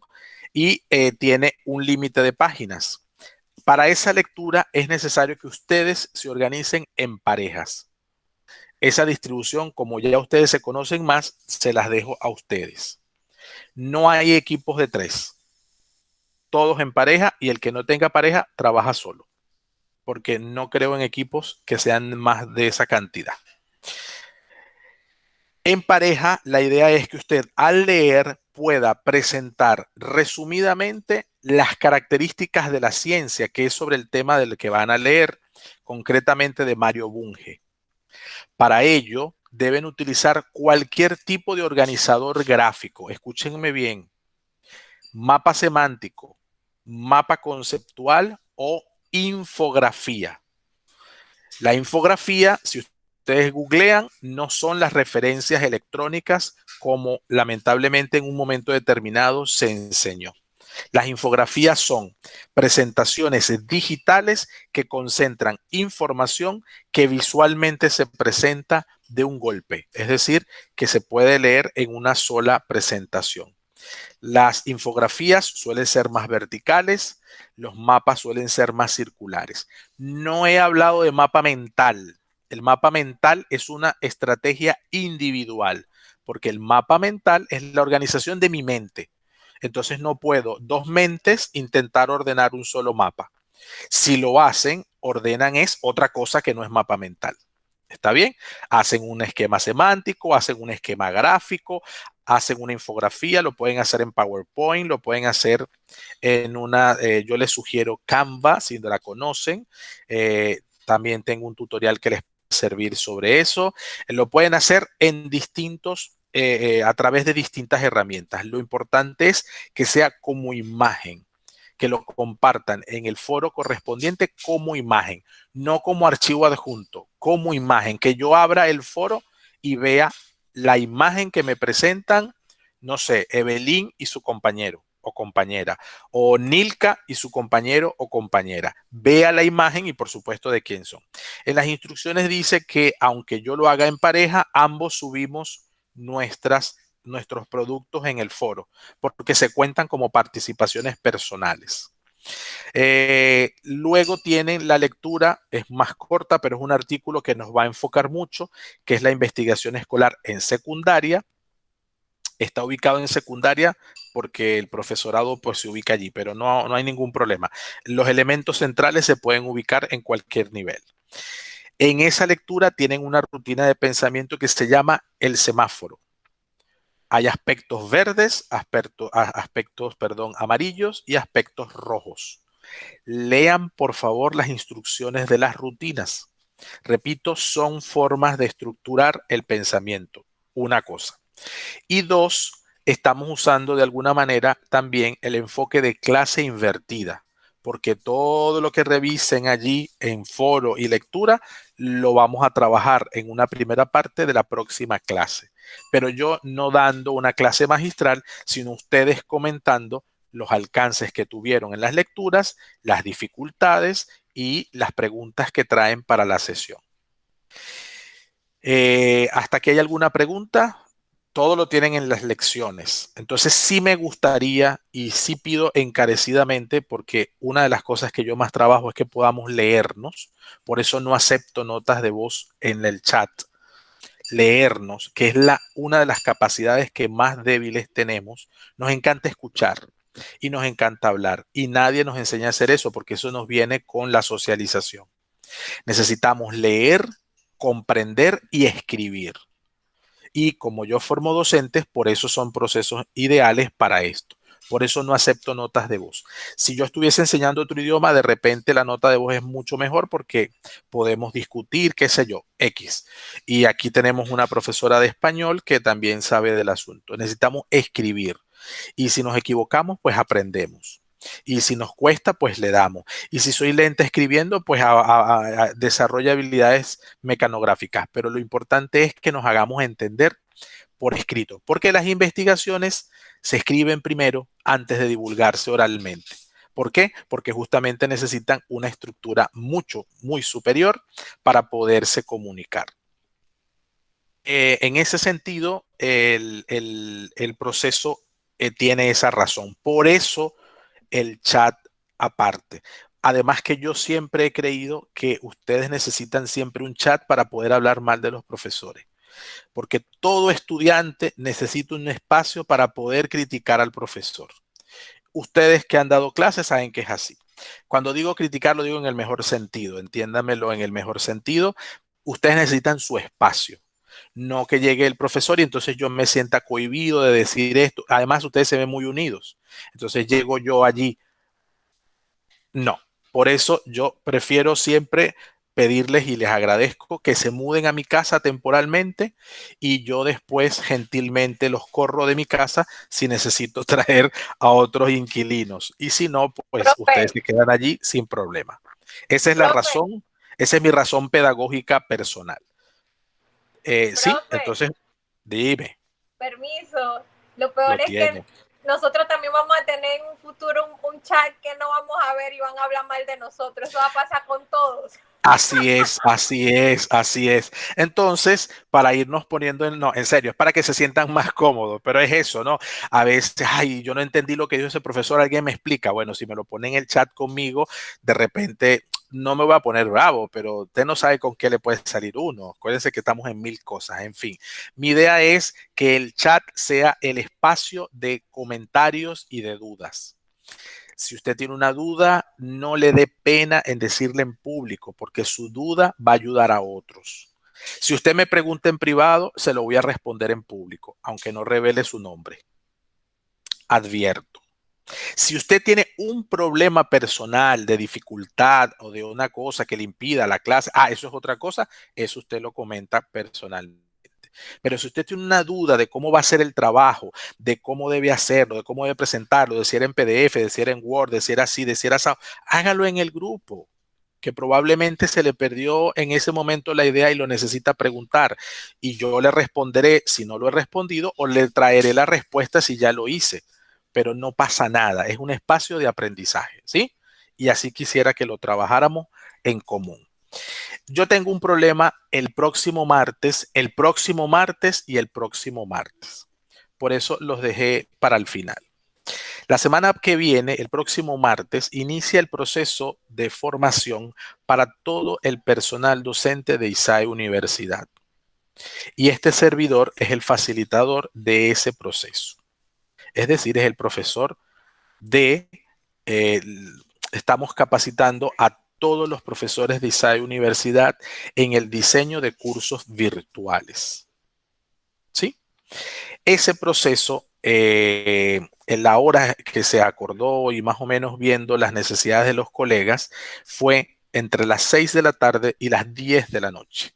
y tiene un límite de páginas. Para esa lectura es necesario que ustedes se organicen en parejas. Esa distribución, como ya ustedes se conocen más, se las dejo a ustedes. No hay equipos de 3. Todos en pareja y el que no tenga pareja trabaja solo, porque no creo en equipos que sean más de esa cantidad. En pareja, la idea es que usted al leer pueda presentar resumidamente las características de la ciencia, que es sobre el tema del que van a leer, concretamente de Mario Bunge. Para ello, deben utilizar cualquier tipo de organizador gráfico. Escúchenme bien. Mapa semántico, mapa conceptual o infografía. La infografía, si ustedes googlean, no son las referencias electrónicas como lamentablemente en un momento determinado se enseñó. Las infografías son presentaciones digitales que concentran información que visualmente se presenta de un golpe, es decir, que se puede leer en una sola presentación. Las infografías suelen ser más verticales, los mapas suelen ser más circulares. No he hablado de mapa mental. El mapa mental es una estrategia individual, porque el mapa mental es la organización de mi mente. Entonces no puedo dos mentes intentar ordenar un solo mapa. Si lo hacen, ordenan es otra cosa que no es mapa mental. ¿Está bien? Hacen un esquema semántico, hacen un esquema gráfico, hacen una infografía, lo pueden hacer en PowerPoint, lo pueden hacer en una, yo les sugiero Canva, si no la conocen. También tengo un tutorial que les puede servir sobre eso. Lo pueden hacer en distintos, a través de distintas herramientas. Lo importante es que sea como imagen, que lo compartan en el foro correspondiente como imagen, no como archivo adjunto, como imagen, que yo abra el foro y vea la imagen que me presentan, no sé, Evelyn y su compañero o compañera, o Nilka y su compañero o compañera. Vea la imagen y por supuesto de quién son. En las instrucciones dice que aunque yo lo haga en pareja, ambos subimos nuestros productos en el foro, porque se cuentan como participaciones personales. Luego tienen la lectura, es más corta, pero es un artículo que nos va a enfocar mucho, que es la investigación escolar en secundaria. Está ubicado en secundaria porque el profesorado pues se ubica allí, pero no hay ningún problema. Los elementos centrales se pueden ubicar en cualquier nivel. En esa lectura tienen una rutina de pensamiento que se llama el semáforo. Hay aspectos verdes, aspectos amarillos y aspectos rojos. Lean, por favor, las instrucciones de las rutinas. Repito, son formas de estructurar el pensamiento. Una cosa. Y dos, estamos usando de alguna manera también el enfoque de clase invertida, porque todo lo que revisen allí en foro y lectura lo vamos a trabajar en una primera parte de la próxima clase. Pero yo no dando una clase magistral, sino ustedes comentando los alcances que tuvieron en las lecturas, las dificultades y las preguntas que traen para la sesión. ¿Hasta aquí hay alguna pregunta? Todo lo tienen en las lecciones. Entonces sí me gustaría y sí pido encarecidamente, porque una de las cosas que yo más trabajo es que podamos leernos. Por eso no acepto notas de voz en el chat. Leernos, que es una de las capacidades que más débiles tenemos. Nos encanta escuchar y nos encanta hablar. Y nadie nos enseña a hacer eso, porque eso nos viene con la socialización. Necesitamos leer, comprender y escribir. Y como yo formo docentes, por eso son procesos ideales para esto. Por eso no acepto notas de voz. Si yo estuviese enseñando otro idioma, de repente la nota de voz es mucho mejor porque podemos discutir, qué sé yo, X. Y aquí tenemos una profesora de español que también sabe del asunto. Necesitamos escribir. Y si nos equivocamos, pues aprendemos. Y si nos cuesta, pues le damos. Y si soy lenta escribiendo, pues desarrolla habilidades mecanográficas. Pero lo importante es que nos hagamos entender por escrito, porque las investigaciones se escriben primero antes de divulgarse oralmente. ¿Por qué? Porque justamente necesitan una estructura muy superior para poderse comunicar. En ese sentido, el proceso tiene esa razón. Por eso el chat aparte. Además que yo siempre he creído que ustedes necesitan siempre un chat para poder hablar mal de los profesores. Porque todo estudiante necesita un espacio para poder criticar al profesor. Ustedes que han dado clases saben que es así. Cuando digo criticar, lo digo en el mejor sentido. Entiéndamelo en el mejor sentido. Ustedes necesitan su espacio. No que llegue el profesor y entonces yo me sienta cohibido de decir esto. Además, ustedes se ven muy unidos. Entonces llego yo allí. No. Por eso yo prefiero siempre pedirles y les agradezco que se muden a mi casa temporalmente y yo después gentilmente los corro de mi casa si necesito traer a otros inquilinos. Y si no, pues ustedes se quedan allí sin problema. Esa es la razón, esa es mi razón pedagógica personal. Sí, entonces, dime. Permiso. Lo peor es que nosotros también vamos a tener en un futuro un chat que no vamos a ver y van a hablar mal de nosotros. Eso va a pasar con todos. Así es, así es, así es. Entonces, para irnos poniendo en serio, es para que se sientan más cómodos, pero es eso, ¿no? A veces, ay, yo no entendí lo que dijo ese profesor, alguien me explica. Bueno, si me lo pone en el chat conmigo, de repente no me voy a poner bravo, pero usted no sabe con qué le puede salir uno. Acuérdense que estamos en 1000 cosas, en fin. Mi idea es que el chat sea el espacio de comentarios y de dudas. Si usted tiene una duda, no le dé pena en decirle en público, porque su duda va a ayudar a otros. Si usted me pregunta en privado, se lo voy a responder en público, aunque no revele su nombre. Advierto. Si usted tiene un problema personal de dificultad o de una cosa que le impida la clase, eso es otra cosa, eso usted lo comenta personalmente. Pero si usted tiene una duda de cómo va a ser el trabajo, de cómo debe hacerlo, de cómo debe presentarlo, de si era en PDF, de si era en Word, de si era así, de si era así, hágalo en el grupo, que probablemente se le perdió en ese momento la idea y lo necesita preguntar. Y yo le responderé si no lo he respondido o le traeré la respuesta si ya lo hice. Pero no pasa nada, es un espacio de aprendizaje, ¿sí? Y así quisiera que lo trabajáramos en común. Yo tengo un problema el próximo martes y el próximo martes. Por eso los dejé para el final. La semana que viene, el próximo martes, inicia el proceso de formación para todo el personal docente de ISAE Universidad. Y este servidor es el facilitador de ese proceso. Es decir, es el profesor estamos capacitando a todos los profesores de ISAE Universidad en el diseño de cursos virtuales. ¿Sí? Ese proceso, en la hora que se acordó y más o menos viendo las necesidades de los colegas, fue entre las 6 de la tarde y las 10 de la noche.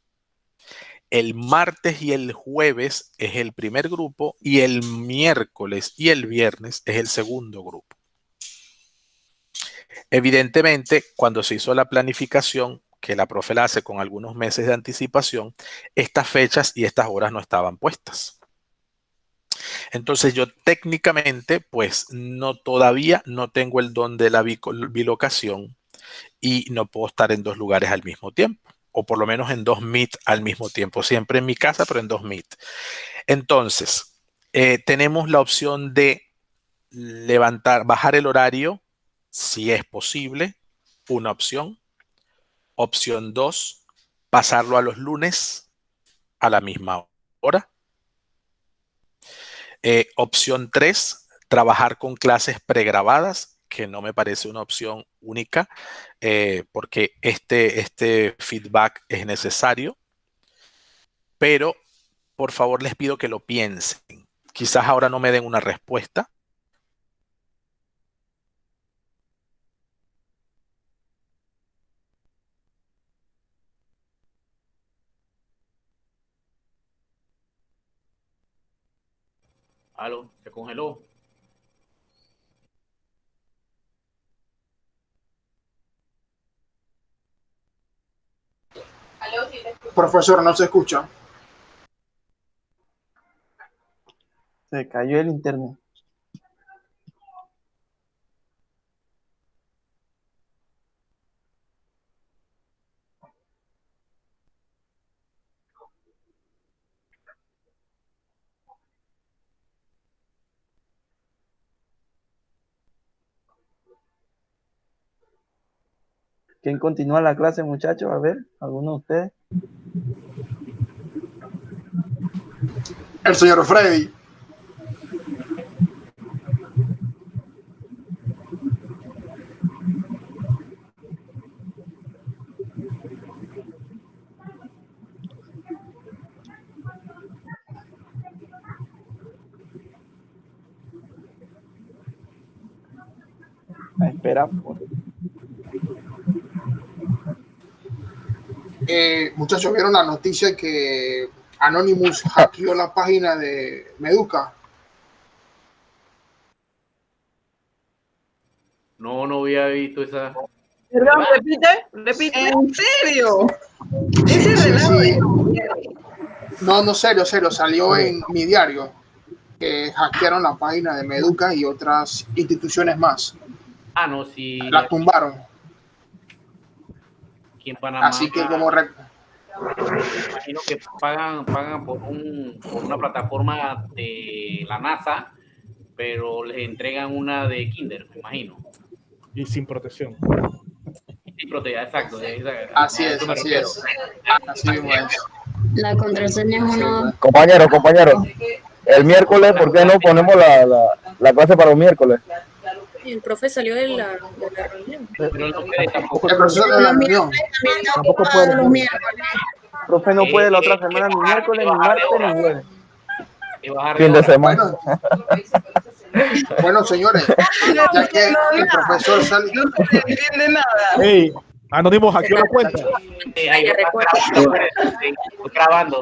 El martes y el jueves es el primer grupo y el miércoles y el viernes es el segundo grupo. Evidentemente, cuando se hizo la planificación, que la profe la hace con algunos meses de anticipación, estas fechas y estas horas no estaban puestas. Entonces yo técnicamente, pues todavía no tengo el don de la bilocación y no puedo estar en 2 lugares al mismo tiempo, o por lo menos en 2 Meet al mismo tiempo, siempre en mi casa, pero en 2 Meet. Entonces, tenemos la opción de bajar el horario, si es posible, una opción. Opción 2, pasarlo a los lunes a la misma hora. Opción 3, trabajar con clases pregrabadas, que no me parece una opción única, porque este feedback es necesario. Pero, por favor, les pido que lo piensen. Quizás ahora no me den una respuesta. Aló, se congeló. Profesor, no se escucha. Se cayó el internet. ¿Quién continúa la clase, muchachos? A ver, ¿alguno de ustedes? El señor Freddy. espera. Muchachos, ¿vieron la noticia de que Anonymous hackeó la página de Meduca? No, no había visto esa. Perdón, repite. ¿En serio? Ese Sí, relajo sí. de- No, serio, salió en mi diario que hackearon la página de Meduca y otras instituciones más. Ah, no, sí. La tumbaron. Aquí en Panamá. Así que como Imagino que pagan por una plataforma de la NASA, pero les entregan una de Kinder, me imagino. Y sin protección. Sí, exacto. Así es. Así mismo es. La contraseña es uno. Compañeros, el miércoles, ¿por qué no ponemos la clase para los miércoles? El profe salió de la reunión. Pero no puede tampoco. El profesor de la reunión. Tampoco puede. Profe, no puede la otra semana, ni miércoles, ni martes, ni jueves. Fin de semana. Bueno, señores, ya que el profesor salió. No se entiende nada. Hey, Anónimo hackeó la cuenta. Ahí estoy grabando.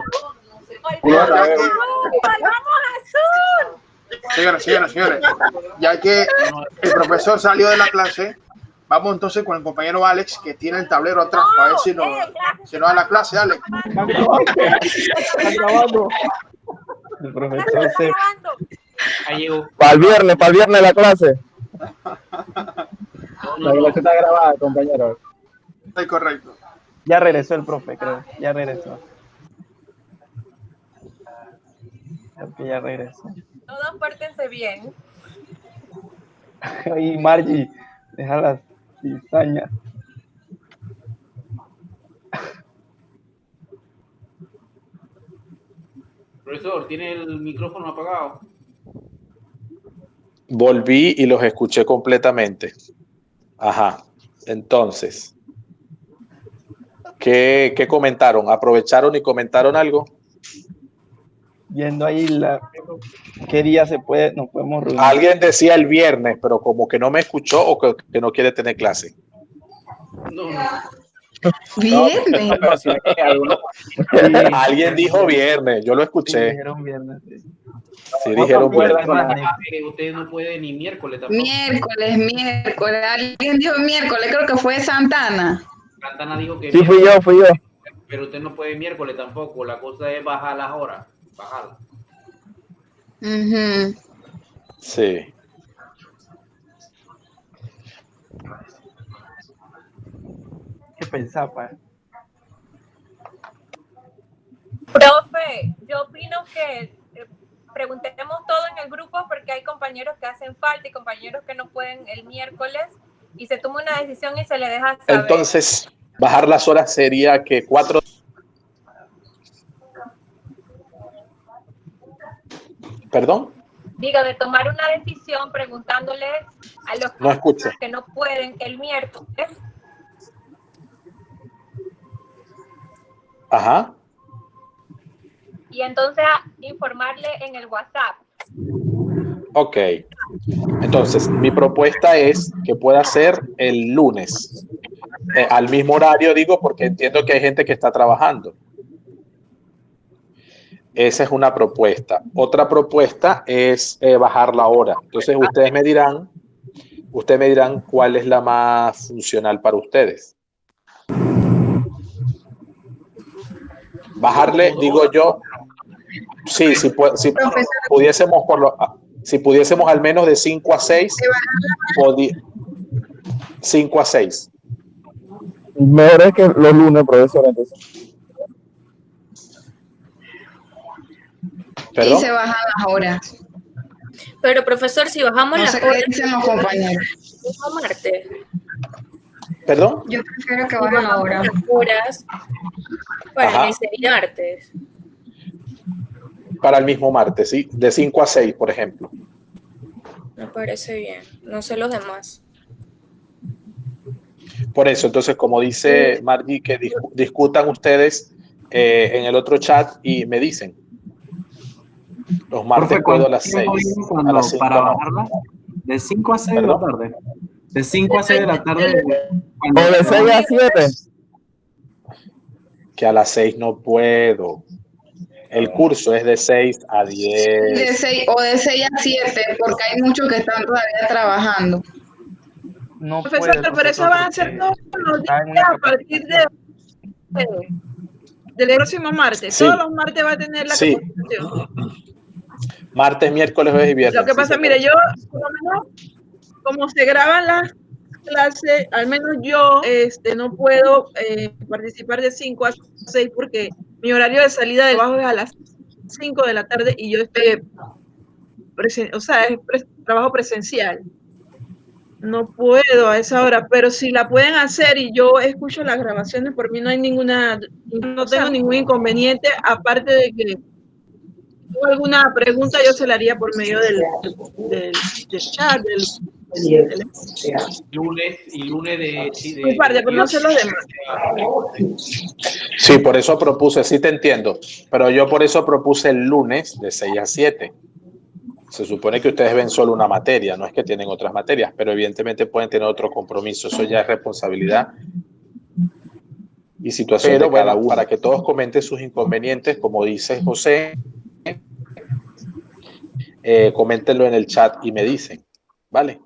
Señores, ya que el profesor salió de la clase, vamos entonces con el compañero Alex, que tiene el tablero atrás, para ver si nos da la clase, Alex. Están grabando. El profesor se... Ahí llegó. Para el viernes la clase. La clase está grabada, compañero. Está correcto. Ya regresó el profe, creo. Ya regresó. Creo que ya regresó. Todos pórtense bien. Y Margie, deja las cizañas. Profesor, ¿tiene el micrófono apagado? Volví y los escuché completamente. Ajá. Entonces, ¿qué comentaron? ¿Aprovecharon y comentaron algo? Viendo ahí qué día nos podemos reunir. Alguien decía el viernes, pero como que no me escuchó o que no quiere tener clase. No. Viernes. Alguien dijo viernes, yo lo escuché. Sí, dijeron viernes. Sí, dijeron viernes. Usted no puede ni miércoles tampoco. Miércoles. Alguien dijo miércoles, creo que fue Santana. Santana dijo que Sí, fui yo. pero usted no puede miércoles tampoco. La cosa es bajar las horas. Bajarla. Sí. ¿Qué pensaba? Profe, yo opino que preguntemos todo en el grupo porque hay compañeros que hacen falta y compañeros que no pueden el miércoles y se toma una decisión y se le deja saber. Entonces, bajar las horas sería que 4. ¿Perdón? Diga, de tomar una decisión preguntándoles a los No escucho. que no pueden el miércoles. Ajá. Y entonces informarle en el WhatsApp. Ok. Entonces, mi propuesta es que pueda ser el lunes. Al mismo horario, digo, porque entiendo que hay gente que está trabajando. Esa es una propuesta. Otra propuesta es bajar la hora. Entonces, ustedes me dirán cuál es la más funcional para ustedes. Bajarle, digo yo, sí, si pudiésemos si pudiésemos al menos de 5 a 6, 5 a 6. Mejor es que los lunes, profesor, entonces. ¿Perdón? Y se bajan las horas. Pero, profesor, si bajamos No las sé qué horas, dicen los compañeros. mismo martes. ¿Perdón? Yo prefiero que bajen las horas. Horas para Ajá. enseñarte. Para el mismo martes, ¿sí? De 5 a 6, por ejemplo. Me parece bien. No sé los demás. Por eso, entonces, como dice Margie, que discutan ustedes en el otro chat y me dicen. Los martes Profe, puedo a ¿cuánto las 6. tiempo viene A las 5 para no. bajarla? De 5 a 6 de la tarde. De 5 a 6 de la tarde. O de 6 a 7. Que a las 6 no puedo. El curso es de 6 a 10. De 6 o de 6 a 7, porque hay muchos que están todavía trabajando. No Profesor, puede, pero eso van a ser todos los días a partir del próximo martes. Sí. Todos los martes va a tener la Sí. capacitación. Martes, miércoles, jueves y viernes. Lo que pasa, sí, mire, yo, por lo menos, como se graban las clases, al menos yo no puedo participar de 5 a 6 porque mi horario de salida de trabajo es a las 5 de la tarde y yo estoy, trabajo presencial. No puedo a esa hora, pero si la pueden hacer y yo escucho las grabaciones, por mí no hay no tengo ningún inconveniente, aparte de que tengo alguna pregunta, yo se la haría por medio del chat, lunes de... Sí, mi parte, pero no sé los demás. Sí, por eso propuse, sí te entiendo, pero yo por eso propuse el lunes de 6 a 7. Se supone que ustedes ven solo una materia, no es que tienen otras materias, pero evidentemente pueden tener otro compromiso. Eso ya es responsabilidad y situación de cada uno. Para que todos comenten sus inconvenientes, como dice José, coméntenlo en el chat y me dicen, ¿vale?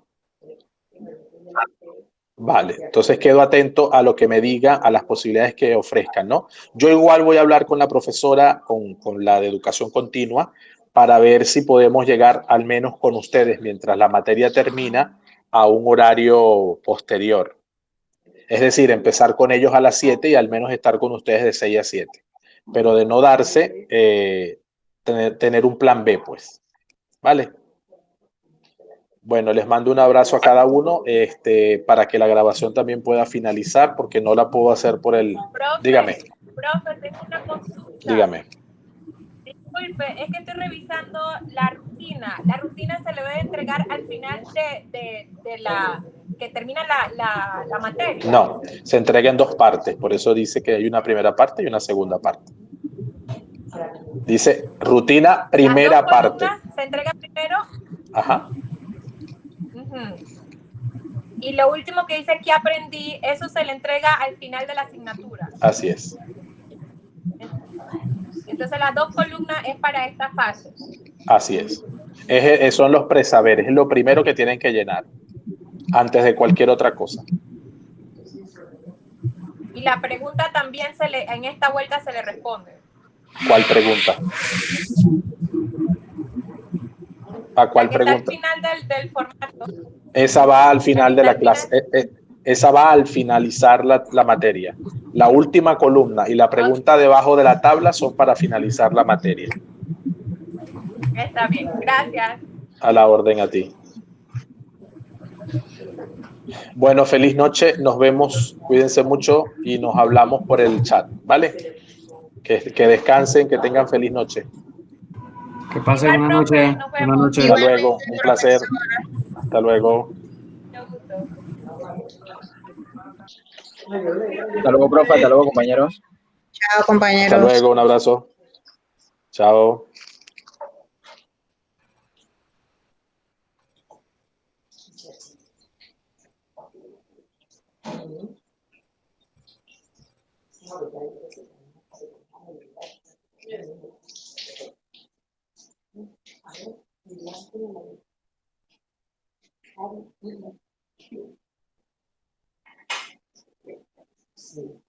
Vale, entonces quedo atento a lo que me diga, a las posibilidades que ofrezcan, ¿no? Yo igual voy a hablar con la profesora, con la de educación continua, para ver si podemos llegar al menos con ustedes mientras la materia termina a un horario posterior. Es decir, empezar con ellos a las 7 y al menos estar con ustedes de 6 a 7. Pero de no darse, tener un plan B, pues. ¿Vale? Bueno, les mando un abrazo a cada uno para que la grabación también pueda finalizar, porque no la puedo hacer por el... Dígame. Profe, tengo una consulta. Dígame. Disculpe, es que estoy revisando la rutina. La rutina se le debe entregar al final de la... que termina la materia. No, se entrega en 2 partes, por eso dice que hay una primera parte y una segunda parte. Dice rutina primera parte. Se entrega primero. Ajá. Y lo último que dice que aprendí, eso se le entrega al final de la asignatura. Así es. Entonces las 2 columnas es para esta fase. Así es. Son los presaberes, es lo primero que tienen que llenar antes de cualquier otra cosa. Y la pregunta también en esta vuelta se le responde. ¿Cuál pregunta? ¿A cuál pregunta? Al final del formato. Esa va al final de la clase. Esa va al finalizar la materia. La última columna y la pregunta debajo de la tabla son para finalizar la materia. Está bien, gracias. A la orden a ti. Bueno, feliz noche. Nos vemos. Cuídense mucho y nos hablamos por el chat, ¿vale? Que descansen, que tengan feliz noche. Que pasen una noche. Buenas noches. Hasta luego. Un placer. Hasta luego. Hasta luego, profe. Hasta luego, compañeros. Chao, compañeros. Hasta luego. Un abrazo. Chao. Sí.